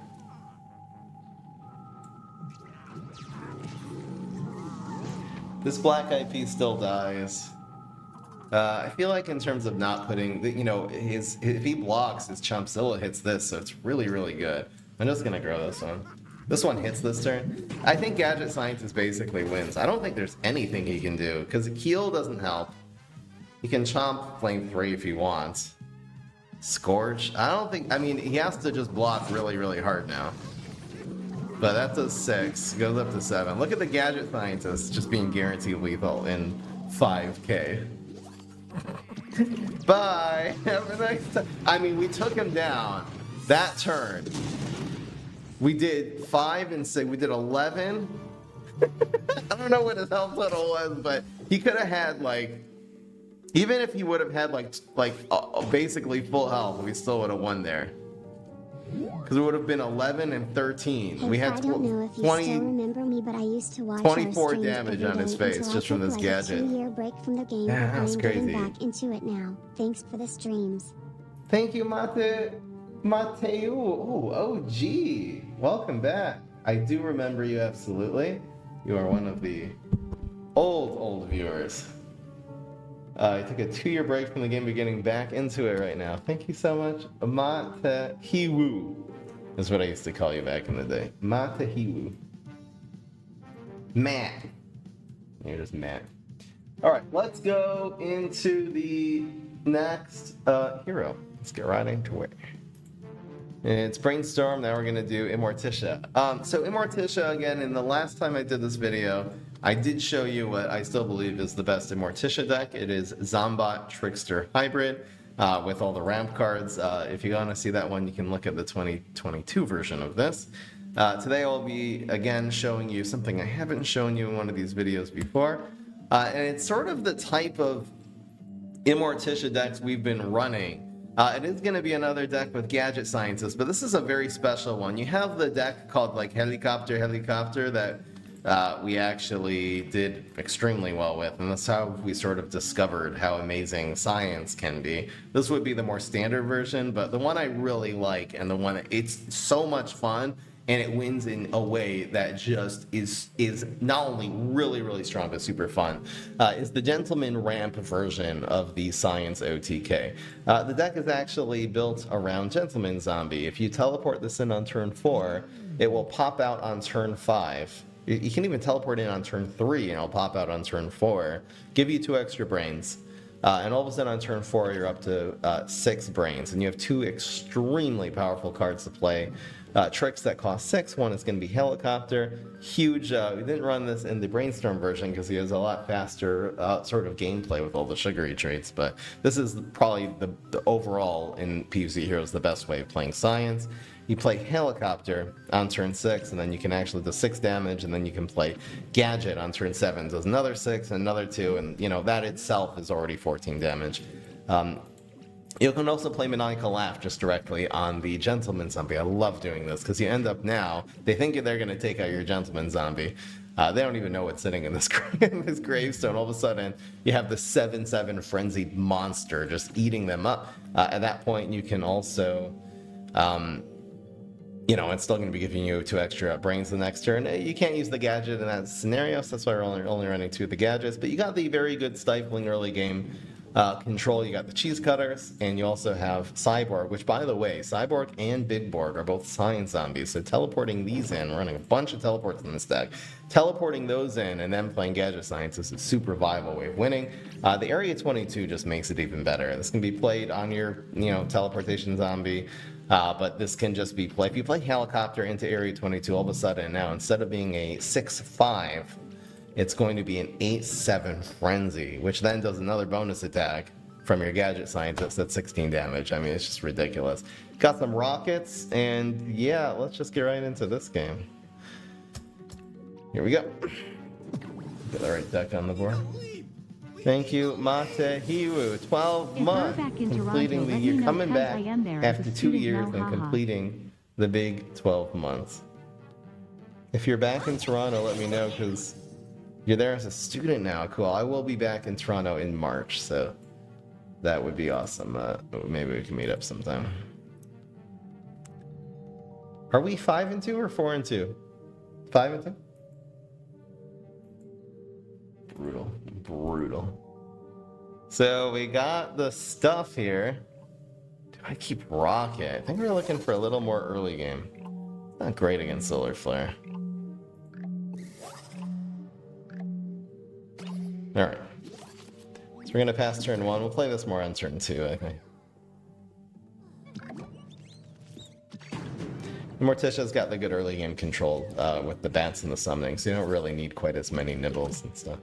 This black IP still dies. I feel like in terms of not putting, you know, if he blocks, his Chompzilla hits this, so it's really, really good. I'm just gonna grow this one. This one hits this turn. I think Gadget Scientist basically wins. I don't think there's anything he can do, because Heal doesn't help. He can chomp Flame 3 if he wants. Scorch? I don't think, I mean, he has to just block really, really hard now. But that does 6, goes up to 7. Look at the Gadget Scientist just being guaranteed lethal in 5k. Bye! Have a nice time. I mean, we took him down that turn. We did 5 and 6. We did 11. I don't know what his health total was, but he could have had, like, even if he would have had, basically full health, we still would have won there. Because it would have been 11 and 13. Hey, We had I don't know if you 20, still remember me, but I used to watch 24 our streams damage every on day his face until just I from took this like gadget. a 2-year break from the game. Yeah, I'm that's getting crazy. back into it now. Thanks for the streams. Thank you, Mateu. Oh, OG. Welcome back. I do remember you absolutely. You are one of the old viewers. I took a 2-year break from the game, beginning back into it right now. Thank you so much. Matehiwu is what I used to call you back in the day. Matehiwu. Matt. You're just Matt. All right, let's go into the next hero. Let's get right into it. It's Brainstorm. Now we're going to do Immorticia. So Immorticia, again, in the last time I did this video, I did show you what I still believe is the best Immorticia deck. It is Zombot Trickster Hybrid with all the ramp cards. If you want to see that one, you can look at the 2022 version of this. Today I'll be, again, showing you something I haven't shown you in one of these videos before. And it's sort of the type of Immorticia decks we've been running. It is going to be another deck with Gadget Scientists, but this is a very special one. You have the deck called like Helicopter that we actually did extremely well with, and that's how we sort of discovered how amazing science can be. This would be the more standard version, but the one I really like, and the one that it's so much fun, and it wins in a way that just is not only really, really strong, but super fun, is the Gentleman Ramp version of the Science OTK. The deck is actually built around Gentleman Zombie. If you teleport this in on turn 4, it will pop out on turn 5. You can even teleport in on turn 3, and it'll pop out on turn 4, give you 2 extra brains. And all of a sudden on turn 4, you're up to 6 brains, and you have 2 extremely powerful cards to play. Tricks that cost 6. One is going to be Helicopter. Huge. We didn't run this in the Brainstorm version because he has a lot faster sort of gameplay with all the sugary traits, but this is probably the overall in PvZ Heroes the best way of playing Science. You play Helicopter on turn 6, and then you can actually do 6 damage, and then you can play Gadget on turn 7. Does another 6 and another 2, and you know that itself is already 14 damage. You can also play Maniacal Laugh just directly on the Gentleman Zombie. I love doing this because you end up now, they think they're going to take out your Gentleman Zombie. They don't even know what's sitting in this, in this gravestone. All of a sudden, you have the 7/7 frenzied monster just eating them up. At that point, you can also, you know, it's still going to be giving you 2 extra brains the next turn. You can't use the gadget in that scenario, so that's why we're only running 2 of the gadgets. But you got the very good stifling early game control. You got the cheese cutters, and you also have Cyborg, which, by the way, Cyborg and Big Borg are both Science Zombies, so teleporting these in, running a bunch of teleports in this deck, teleporting those in and then playing Gadget Science is a super viable way of winning. The Area 22 just makes it even better. This can be played on your, you know, teleportation zombie, but this can just be played. If you play Helicopter into Area 22, all of a sudden now, instead of being a 6/5, it's going to be an 8/7 Frenzy, which then does another bonus attack from your Gadget Scientist at 16 damage. I mean, it's just ridiculous. Got some rockets, and yeah, let's just get right into this game. Here we go. Get the right deck on the board. Thank you, Matehiwu. 12 months completing the year, coming back after 2 years and completing the big 12 months. If you're back in Toronto, let me know, because you're there as a student now. Cool. I will be back in Toronto in March, so that would be awesome. Maybe we can meet up sometime. Are we 5-2 or 4-2? 5-2? Brutal. Brutal. So we got the stuff here. Do I keep Rocket? I think we're looking for a little more early game. Not great against Solar Flare. Alright. So we're going to pass turn 1. We'll play this more on turn 2, I think. Immorticia's got the good early game control with the bats and the summoning, so you don't really need quite as many nibbles and stuff.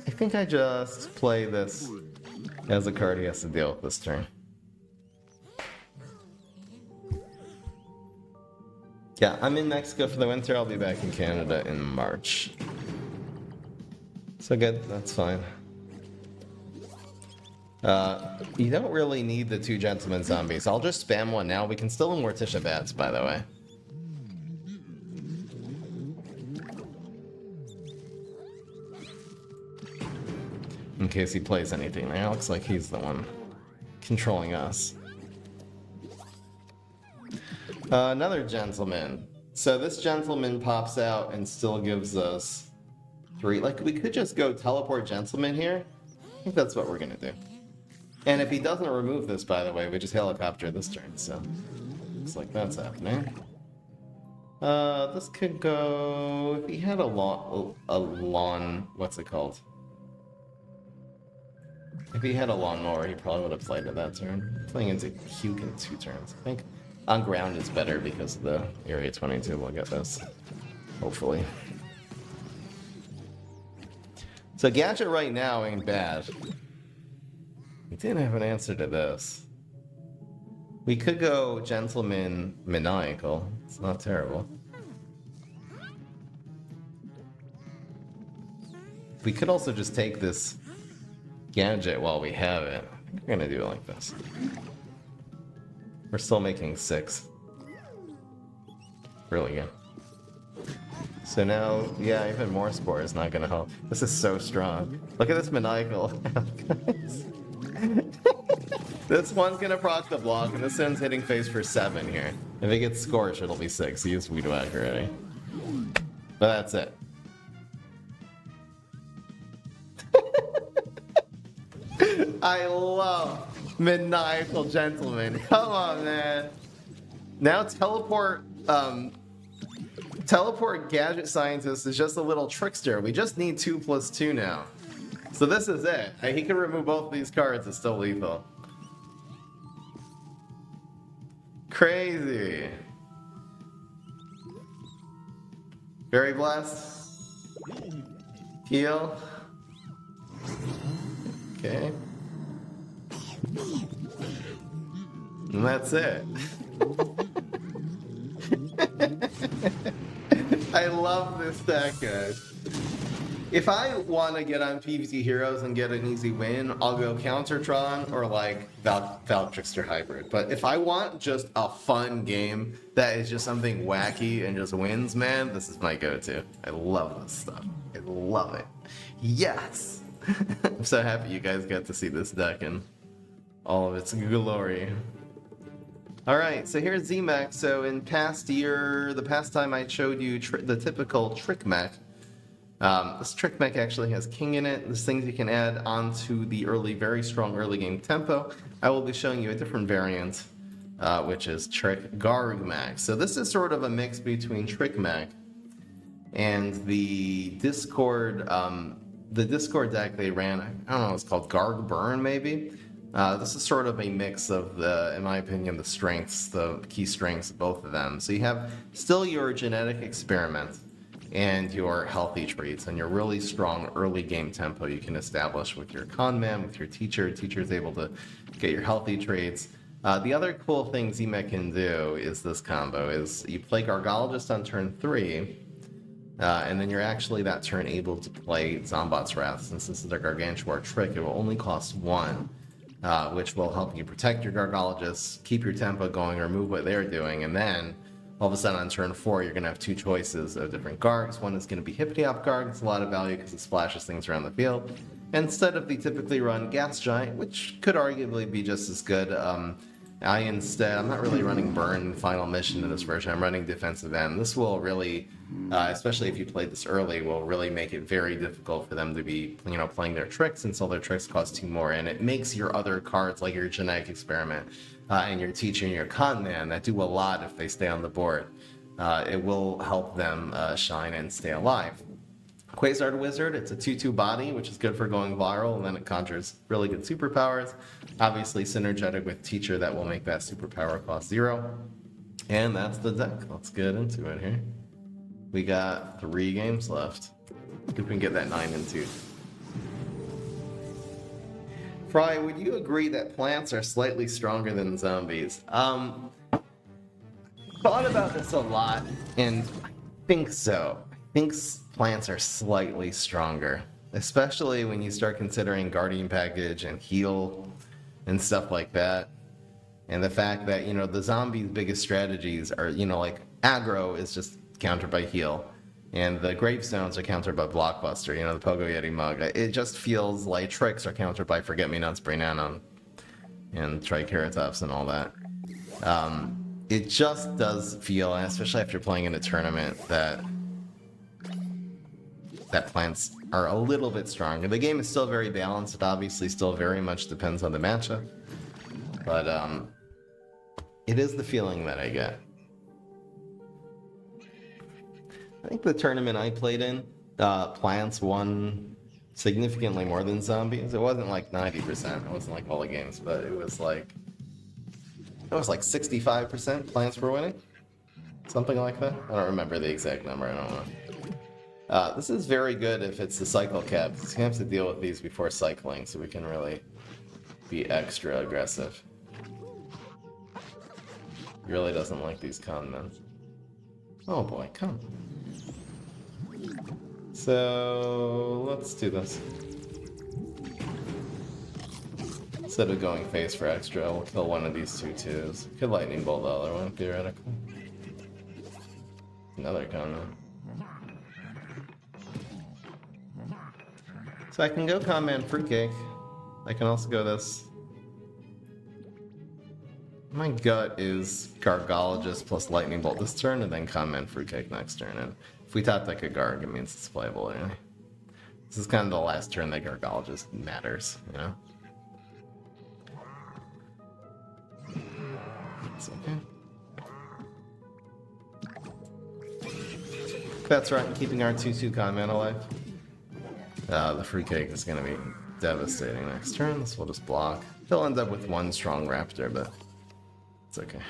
I think I just play this as a card he has to deal with this turn. Yeah, I'm in Mexico for the winter. I'll be back in Canada in March. So good, that's fine. You don't really need the 2 Gentleman Zombies. I'll just spam one now. We can still Immorticia bats, by the way. In case he plays anything there. Looks like he's the one controlling us. Another Gentleman. So this Gentleman pops out and still gives us 3. Like, we could just go teleport Gentleman here. I think that's what we're gonna do. And if he doesn't remove this, by the way, we just helicopter this turn, so looks like that's happening. This could go... If he had a lawn... What's it called? If he had a lawnmower, he probably would have played it that turn. Playing into Huke in 2 turns. I think on ground is better because of the Area 22. We'll get this. Hopefully. So Gadget right now ain't bad. We didn't have an answer to this. We could go Gentleman Maniacal. It's not terrible. We could also just take this Gadget while we have it. I think we're gonna do it like this. We're still making 6. Really good. So now, yeah, even more Spore is not gonna help. This is so strong. Look at this Maniacal. Guys. This one's gonna proc the block, and this one's hitting face for 7 here. If it gets Scorch, it'll be 6. He used Weed Whack already. But that's it. I love Maniacal Gentleman. Come on, man. Now teleport Gadget Scientist is just a little trickster. We just need 2+2 now. So this is it. He can remove both of these cards. It's still lethal. Crazy. Very blessed. Heal. Okay. And that's it. I love this deck, guys. If I want to get on PvT Heroes and get an easy win, I'll go Countertron or like Valk Trickster Hybrid. But if I want just a fun game that is just something wacky and just wins, man, this is my go-to. I love this stuff. I love it. Yes! I'm so happy you guys got to see this deck in all of its glory. Alright, so here's Z-Mech. So in the past time I showed you the typical Trick Mech, this Trick Mech actually has King in it. There's things you can add onto the very strong early game tempo. I will be showing you a different variant, which is Trick Garg Mech. So this is sort of a mix between Trick Mech and the Discord deck they ran. I don't know, it's called Garg Burn maybe. This is sort of a mix of in my opinion, the key strengths of both of them. So you have still your genetic experiment and your healthy traits and your really strong early game tempo you can establish with your con man, with your teacher. Teacher's able to get your healthy traits. The other cool thing Z-Mech can do is this combo, is you play Gargologist on turn 3, and then you're actually that turn able to play Zombot's Wrath. Since this is a Gargantuar trick, it will only cost 1. Which will help you protect your Gargologists, keep your tempo going, remove what they're doing, and then all of a sudden on turn 4, you're going to have two choices of different Gargs. One is going to be Hippity-Hop Garg. It's a lot of value because it splashes things around the field. Instead of the typically run Gas Giant, which could arguably be just as good, I'm not really running Burn Final Mission in this version. I'm running Defensive End. This will really, especially if you played this early, will really make it very difficult for them to be, playing their tricks until their tricks cost 2 more. And it makes your other cards, like your Genetic Experiment and your Teacher and your Con Man, that do a lot if they stay on the board. It will help them shine and stay alive. Quasar Wizard, it's a 2/2 body, which is good for going viral, and then it conjures really good superpowers. Obviously synergetic with Teacher, that will make that superpower cost 0. And that's the deck. Let's get into it here. We got 3 games left. If we can get that 9 and 2. Fry, would you agree that plants are slightly stronger than zombies? Thought about this a lot, and I think so. I think plants are slightly stronger, especially when you start considering Guardian Package and Heal and stuff like that. And the fact that, the zombies' biggest strategies are, like aggro is just countered by Heal. And the Gravestones are countered by Blockbuster, the Pogo Yeti Mug. It just feels like tricks are countered by Forget-Me-Nots, Brainanon, and Triceratops and all that. It just does feel, especially after playing in a tournament, that plants are a little bit stronger. The game is still very balanced. It obviously still very much depends on the matchup. But it is the feeling that I get. I think the tournament I played in, plants won significantly more than zombies. It wasn't like 90%. It wasn't like all the games, but it was like 65% plants were winning. Something like that. I don't remember the exact number. I don't know. This is very good if it's the cycle cap. You have to deal with these before cycling, so we can really be extra aggressive. He really doesn't like these con men. Oh boy, come. So let's do this. Instead of going face for extra, we'll kill one of these 2/2s. Could lightning bolt the other one, theoretically. Another con man. So I can go Con Man Fruitcake. I can also go this. My gut is Gargologist plus Lightning Bolt this turn, and then Con Man Fruitcake next turn. And if we top deck a Garg, it means it's playable anyway. This is kind of the last turn that Gargologist matters, It's okay. That's right, keeping our 2/2 Con Man alive. The Fruitcake is going to be devastating next turn. This will just block. He'll end up with 1 strong Raptor, but it's okay.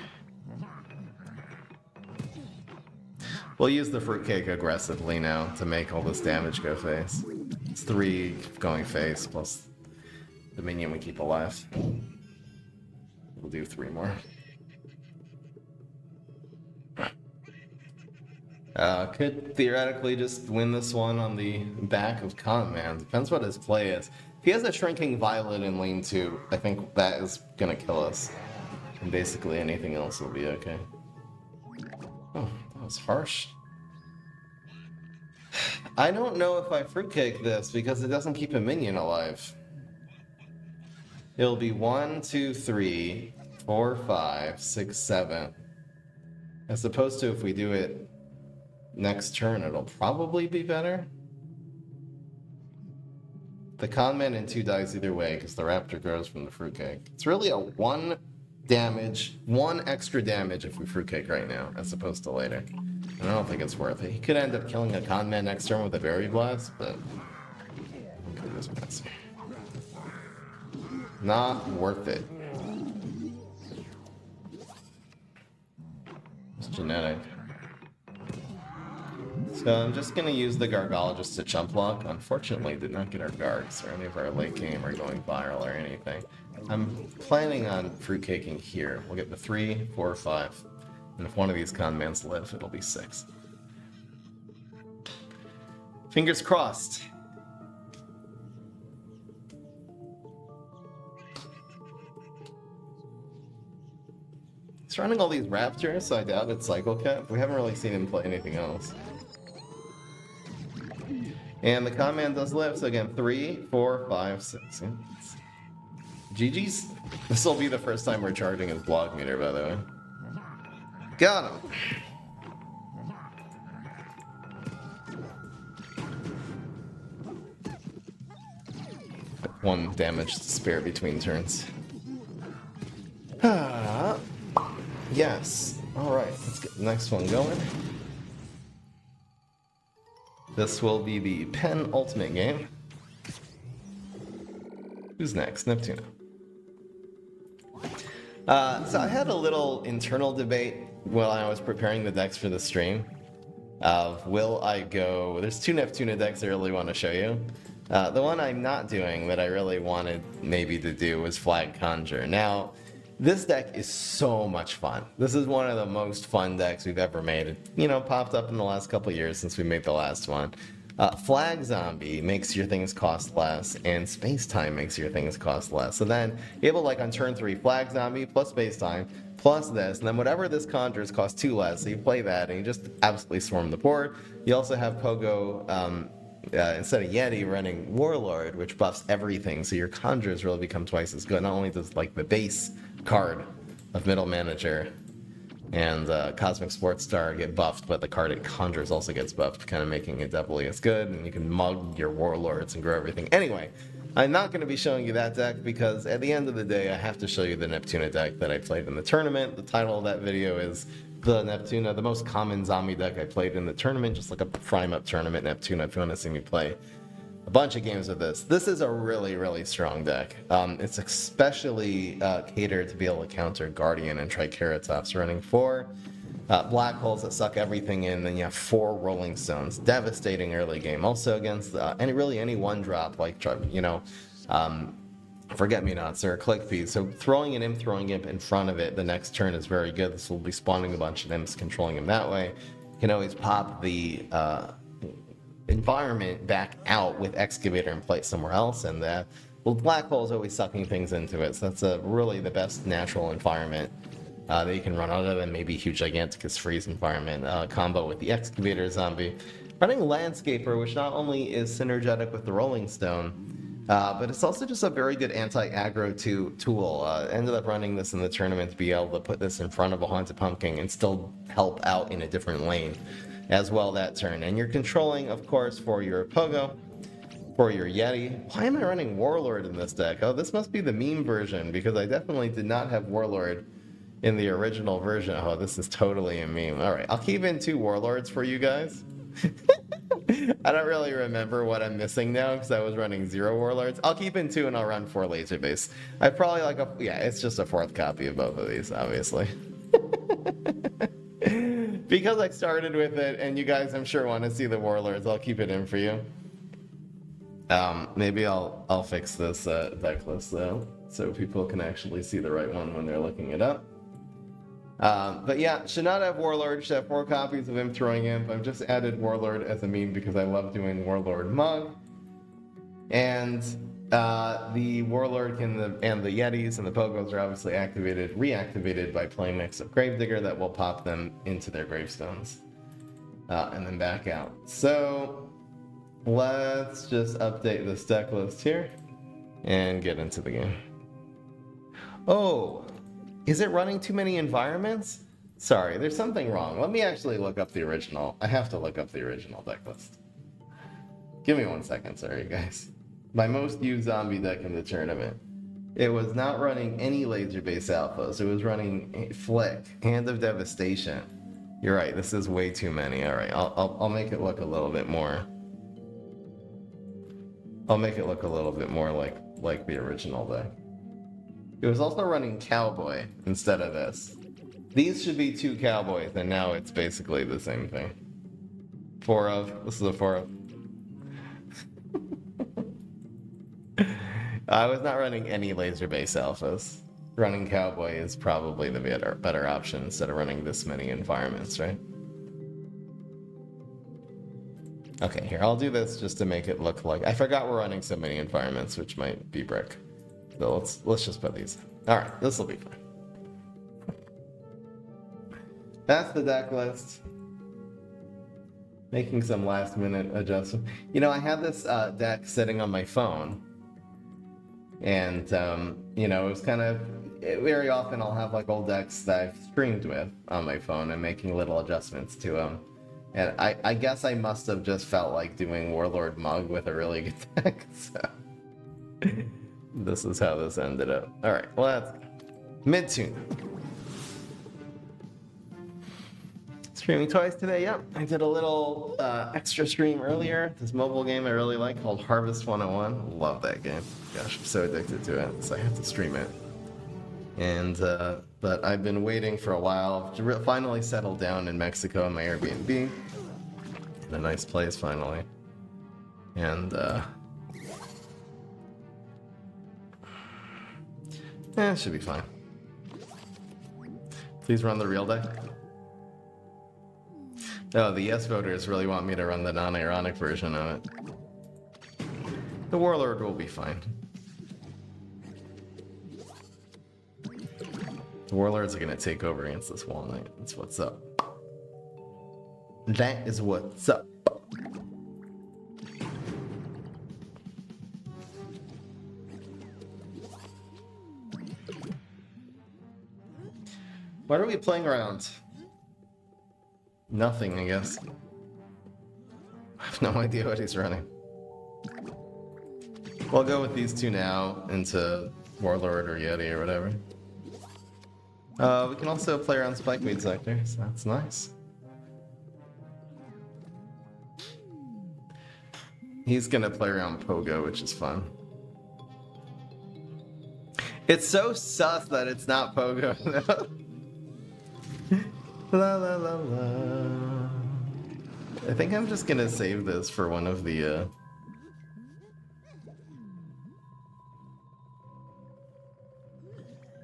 We'll use the Fruitcake aggressively now to make all this damage go face. It's 3 going face plus the minion we keep alive. We'll do 3 more. Could theoretically just win this one on the back of Con Man. Depends what his play is. If he has a Shrinking Violet in lane 2, I think that is gonna kill us. And basically anything else will be okay. Oh, that was harsh. I don't know if I Fruitcake this because it doesn't keep a minion alive. It'll be 1, 2, 3, 4, 5, 6, 7. As opposed to if we do it next turn, it'll probably be better. The Con Man in 2 dies either way because the Raptor grows from the Fruitcake. It's really a 1 extra damage if we Fruitcake right now as opposed to later. And I don't think it's worth it. He could end up killing a Con Man next turn with a Berry Blast, but okay, this pass. Not worth it. It's genetic. So I'm just going to use the Gargologist to chump block. Unfortunately, did not get our Gargs or any of our late game or going viral or anything. I'm planning on Fruitcaking here. We'll get the 3, 4, 5. And if one of these Con Mans live, it'll be 6. Fingers crossed. He's running all these Raptors, so I doubt it's Cycle Cap. We haven't really seen him play anything else. And the command does live, so again, 3, 4, 5, 6. Yeah. GG's. This will be the first time we're charging his block meter, by the way. Got him! 1 damage to spare between turns. Yes. Alright, let's get the next one going. This will be the penultimate game. Who's next? Neptune. So I had a little internal debate while I was preparing the decks for the stream of will I go... There's 2 Neptune decks I really want to show you. The one I'm not doing that I really wanted maybe to do was Flag Conjure. Now, this deck is so much fun. This is one of the most fun decks we've ever made. It, you know, popped up in the last couple years since we made the last one. Flag Zombie makes your things cost less, and Space Time makes your things cost less. So then, you're able, like, on turn 3, Flag Zombie plus Space Time plus this, and then whatever this conjures costs 2 less, so you play that, and you just absolutely swarm the board. You also have Pogo, instead of Yeti, running Warlord, which buffs everything, so your conjures really become twice as good. Not only does, like, the base card of Middle Manager and Cosmic Sports Star get buffed, but the card it conjures also gets buffed, kind of making it doubly as good, and you can mug your Warlords and grow everything. Anyway, I'm not going to be showing you that deck because at the end of the day, I have to show you the Neptuna deck that I played in the tournament. The title of that video is the Neptuna, the most common zombie deck I played in the tournament, just like a prime up tournament Neptuna if you want to see me play a bunch of games with this. This is a really, really strong deck. It's especially catered to be able to counter Guardian and Triceratops, running 4 black holes that suck everything in, then you have 4 Rolling Stones. Devastating early game. Also against any one drop, like, you know, Forget-Me-Nots or Clickfeed. So throwing an Imp, throwing Imp in front of it the next turn is very good. This will be spawning a bunch of Imps, controlling him that way. You can always pop the environment back out with Excavator and play somewhere else, and the black hole is always sucking things into it, so that's really the best natural environment that you can run, other than maybe huge Gigantacus freeze environment combo with the Excavator zombie. Running Landscaper, which not only is synergetic with the Rolling Stone, but it's also just a very good anti-aggro tool. Ended up running this in the tournament to be able to put this in front of a Haunted Pumpkin and still help out in a different lane as well that turn. And you're controlling, of course, for your Pogo, for your Yeti. Why am I running Warlord in this deck? Oh, this must be the meme version, because I definitely did not have Warlord in the original version. Oh, this is totally a meme. All right, I'll keep in 2 Warlords for you guys. I don't really remember what I'm missing now because I was running 0 Warlords. I'll keep in 2 and I'll run 4 Laser Base. I probably it's just a 4th copy of both of these, obviously. Because I started with it, and you guys, I'm sure, want to see the Warlords, I'll keep it in for you. Maybe I'll fix this deck list, though, so people can actually see the right one when they're looking it up. But yeah, should not have Warlord, should have 4 copies of him throwing Imp. I've just added Warlord as a meme because I love doing Warlord Mug. And the Warlord and the Yetis and the Pogos are obviously reactivated by playing next up Gravedigger that will pop them into their gravestones. And then back out. So let's just update this deck list here and get into the game. Oh, is it running too many environments? Sorry, there's something wrong. Let me actually look up the original. I have to look up the original deck list. Give me 1 second, sorry guys. My most used zombie deck in the tournament. It was not running any laser base alphas. It was running Flick, Hand of Devastation. You're right, this is way too many. All right, I'll make it look a little bit more. I'll make it look a little bit more like the original deck. It was also running Cowboy instead of this. These should be 2 Cowboys, and now it's basically the same thing. 4 of. This is a 4 of. I was not running any laser base alphas. Running Cowboy is probably the better option instead of running this many environments, right? Okay, here, I'll do this just to make it look like... I forgot we're running so many environments, which might be brick. So let's just put these. Alright, this will be fine. That's the deck list. Making some last minute adjustment. You know, I had this deck sitting on my phone. And, you know, it was kind of... very often I'll have like old decks that I've streamed with on my phone and making little adjustments to them. And I guess I must have just felt like doing Warlord Mug with a really good deck. So this is how this ended up. Alright, well that's Midtuna. Streaming twice today, yep. I did a little extra stream earlier. This mobile game I really like called Harvest 101. Love that game. Gosh, I'm so addicted to it, so I have to stream it. And, but I've been waiting for a while to finally settle down in Mexico in my Airbnb. In a nice place, finally. And, it should be fine. Please run the real deck. No, the yes voters really want me to run the non-ironic version of it. The Warlord will be fine. The Warlords are gonna take over against this Wall Knight. That's what's up. That is what's up. What are we playing around? Nothing, I guess. I have no idea what he's running. We'll go with these two now into Warlord or Yeti or whatever. We can also play around Spikeweed Sector, so that's nice. He's gonna play around Pogo, which is fun. It's so sus that it's not Pogo, though. La la la la. I think I'm just gonna save this for one of the,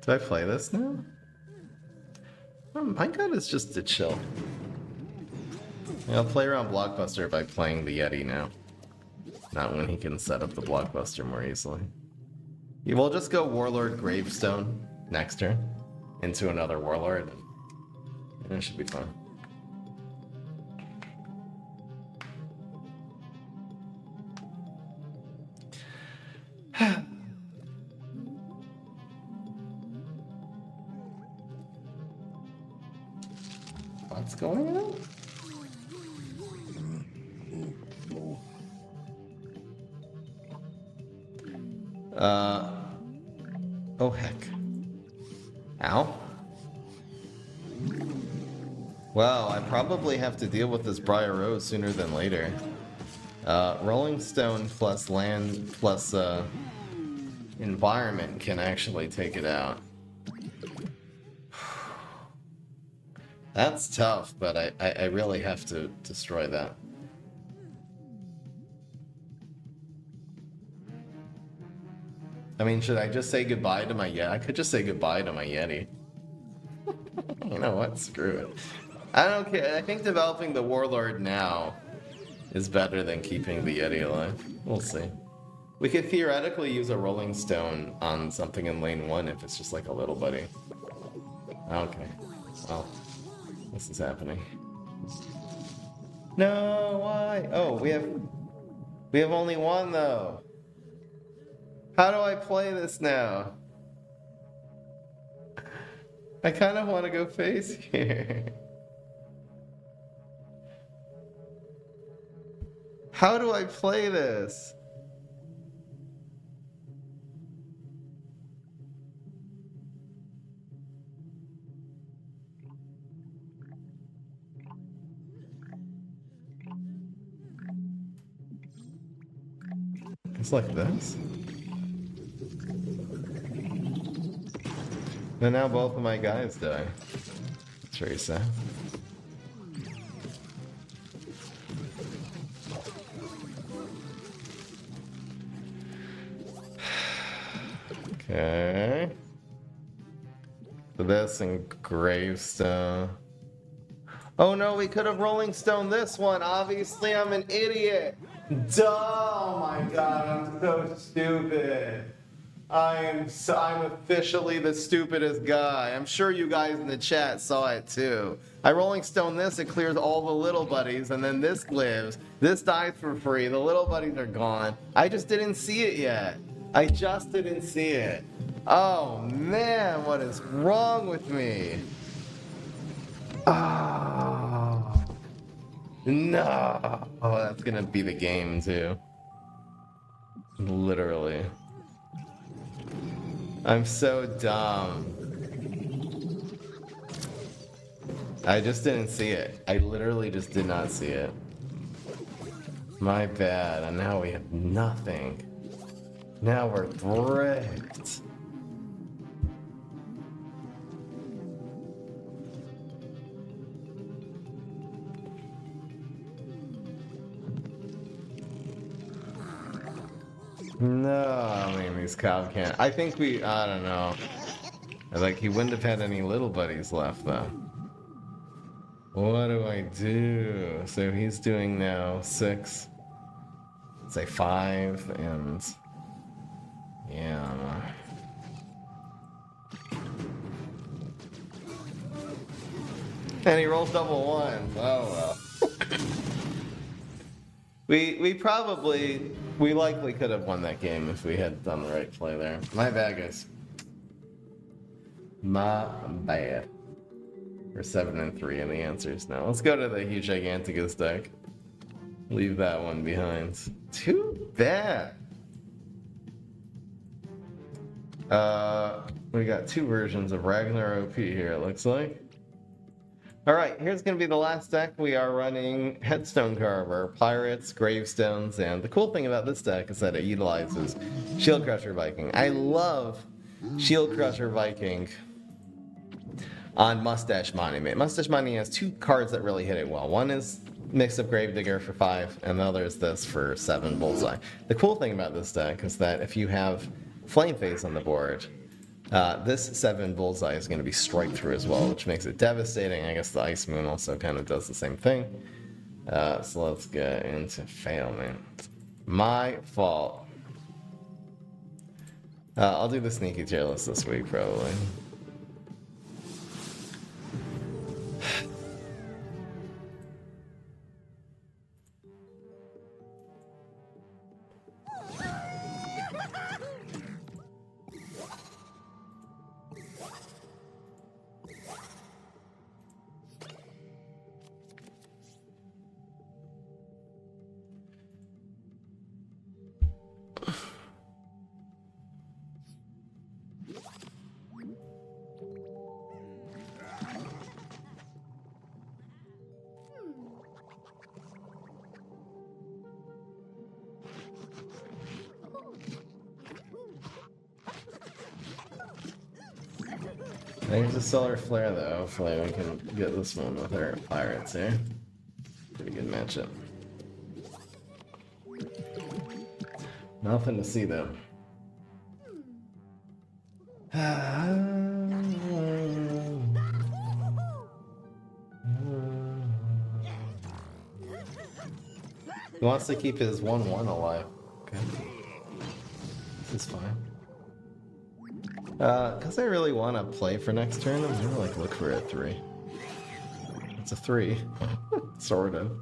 Do I play this now? Oh, my god, it's just to chill. I'll play around Blockbuster by playing the Yeti now. Not when he can set up the Blockbuster more easily. We'll just go Warlord Gravestone next turn into another Warlord. And it should be fun. What's going on? Oh heck. Ow. Well, I probably have to deal with this Briar Rose sooner than later. Rolling Stone plus land plus environment can actually take it out. That's tough, but I really have to destroy that. I mean, should I just say goodbye to my Yeti? I could just say goodbye to my Yeti. You know what? Screw it. I don't care. I think developing the Warlord now is better than keeping the Yeti alive. We'll see. We could theoretically use a Rolling Stone on something in lane 1 if it's just like a little buddy. Okay. Well, this is happening. No, why? Oh, we have only one though. How do I play this now? I kind of want to go face here. How do I play this? It's like this. And now both of my guys die. It's very sad. Okay. So this and Gravestone. Oh no, we could have Rolling Stone this one. Obviously, I'm an idiot. Duh! Oh my god, I'm so stupid. I'm officially the stupidest guy. I'm sure you guys in the chat saw it too. I Rolling Stone this, it clears all the little buddies, and then this lives. This dies for free. The little buddies are gone. I just didn't see it yet. I just didn't see it. Oh man, what is wrong with me? Oh. No. Oh, that's gonna be the game too. Literally. I'm so dumb. I just didn't see it. I literally just did not see it. My bad. And now we have nothing. Now we're bricked. No, I mean, these cow can't. I think I don't know. Like, he wouldn't have had any little buddies left, though. What do I do? So he's doing now 6, say 5, and yeah. And he rolls double ones. Oh well. We likely could have won that game if we had done the right play there. My bad, guys. My bad. We're 7 and 3 in the answers now. Let's go to the huge Gigantacus deck. Leave that one behind. Too bad. We got 2 versions of Ragnar OP here, it looks like. Alright, here's going to be the last deck. We are running Headstone Carver, Pirates, Gravestones, and the cool thing about this deck is that it utilizes Shield Crusher Viking. I love Shield Crusher Viking on Mustache Monument. Mustache Monument has 2 cards that really hit it well. One is Mix of Gravedigger for 5, and the other is this for 7 Bullseye. The cool thing about this deck is that if you have Flame Face on the board, this 7 Bullseye is going to be Strike Through as well, which makes it devastating. I guess the Ice Moon also kind of does the same thing. So let's get into Failment. My fault. I'll do the sneaky tier list this week, probably. There's a Solar Flare though. Hopefully we can get this one with our Pirates here. Pretty good matchup. Nothing to see though. He wants to keep his 1/1 alive. Okay. This is fine. Because I really want to play for next turn, I'm gonna like look for a 3. It's a 3. Sort of.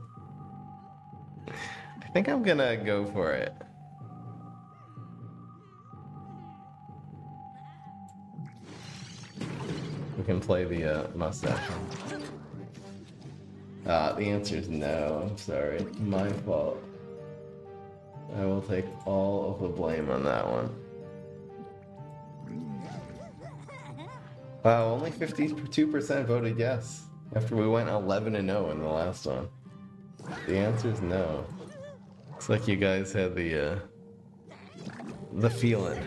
I think I'm gonna go for it. We can play the mustache one. The answer is no, I'm sorry. My fault. I will take all of the blame on that one. Wow, only 52% voted yes, after we went 11-0 in the last one. The answer is no. Looks like you guys had the feeling.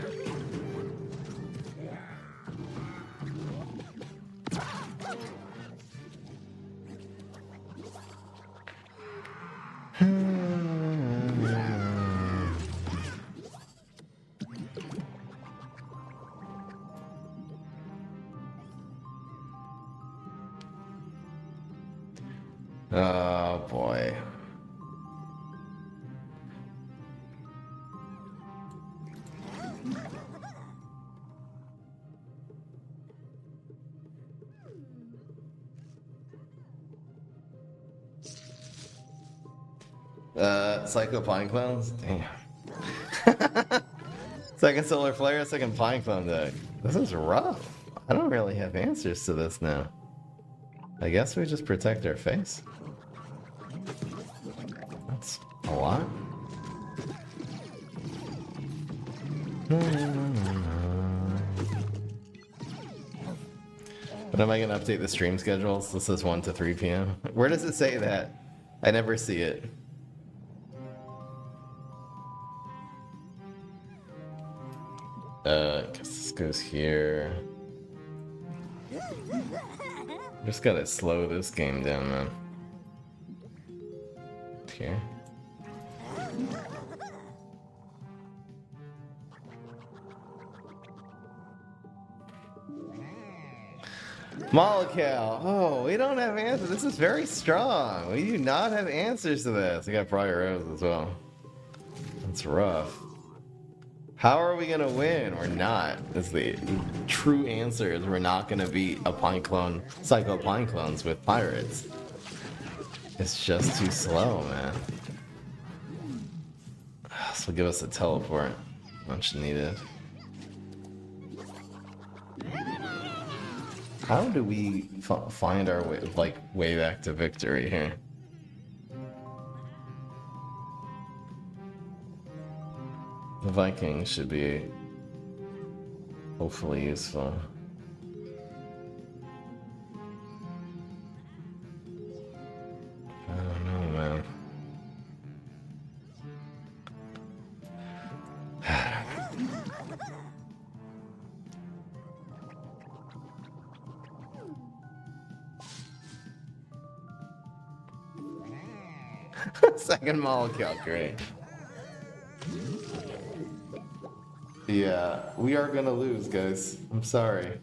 Oh boy. Psycho Pine Clones? Damn. Second Solar Flare, second Pine Clone deck. This is rough. I don't really have answers to this now. I guess we just protect our face. That's a lot. But am I going to update the stream schedules? This is 1 to 3 p.m. Where does it say that? I never see it. I guess this goes here. Just gotta slow this game down, man. Here. Molocal. Oh, we don't have answers. This is very strong. We do not have answers to this. We got Prior Rose as well. That's rough. How are we gonna win? We're not. Is the true answer is we're not gonna beat a Pine Clone, Psycho Pine Clones with Pirates. It's just too slow, man. This will give us a teleport. Much needed. How do we find our way back to victory here? The Vikings should be hopefully useful. I don't know, man. Second molecule, great. Yeah, we are gonna lose, guys. I'm sorry.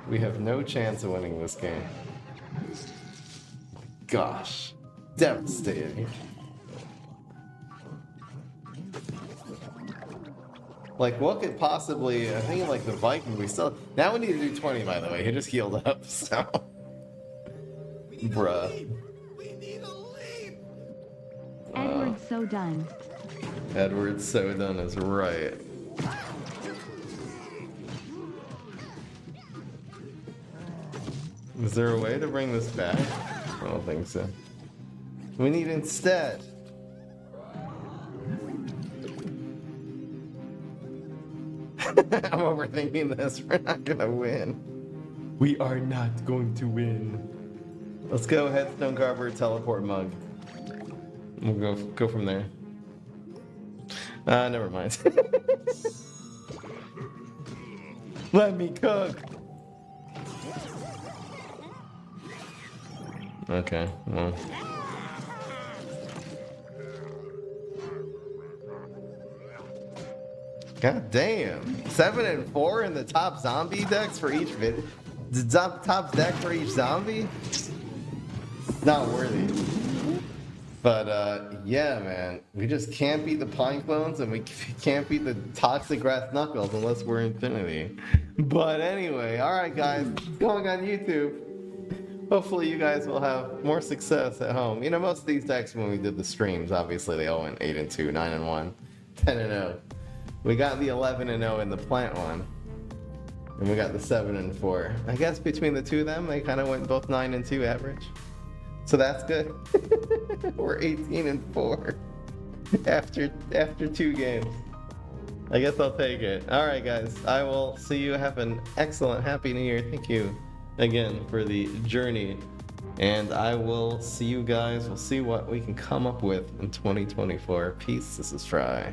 We have no chance of winning this game. Gosh, devastating. Like, what could possibly? I think like the Viking. We still now we need to do 20. By the way, he just healed up. So, bruh. Edward's so done. Edward's so done is right. Is there a way to bring this back? I don't think so. We need instead. I'm overthinking this. We're not gonna win. We are not going to win. Let's go Headstone Carver, teleport mug. We'll go from there. Never mind. Let me cook. Okay, well. God damn. 7 and 4 in the top zombie decks for each vid. The top deck for each zombie? Not worthy. But yeah, man, we just can't beat the Pine Clones and we can't beat the Toxic Grass Knuckles unless we're Impfinity. But anyway, alright guys, going on YouTube. Hopefully you guys will have more success at home. You know, most of these decks when we did the streams, obviously they all went 8-2, 9-1, 10-0. We got the 11-0 in the plant one. And we got the 7-4. I guess between the two of them, they kind of went both 9-2 average. So that's good. We're 18-4 after 2 games. I guess I'll take it. All right, guys. I will see you. Have an excellent, happy New Year. Thank you again for the journey. And I will see you guys. We'll see what we can come up with in 2024. Peace. This is Fry.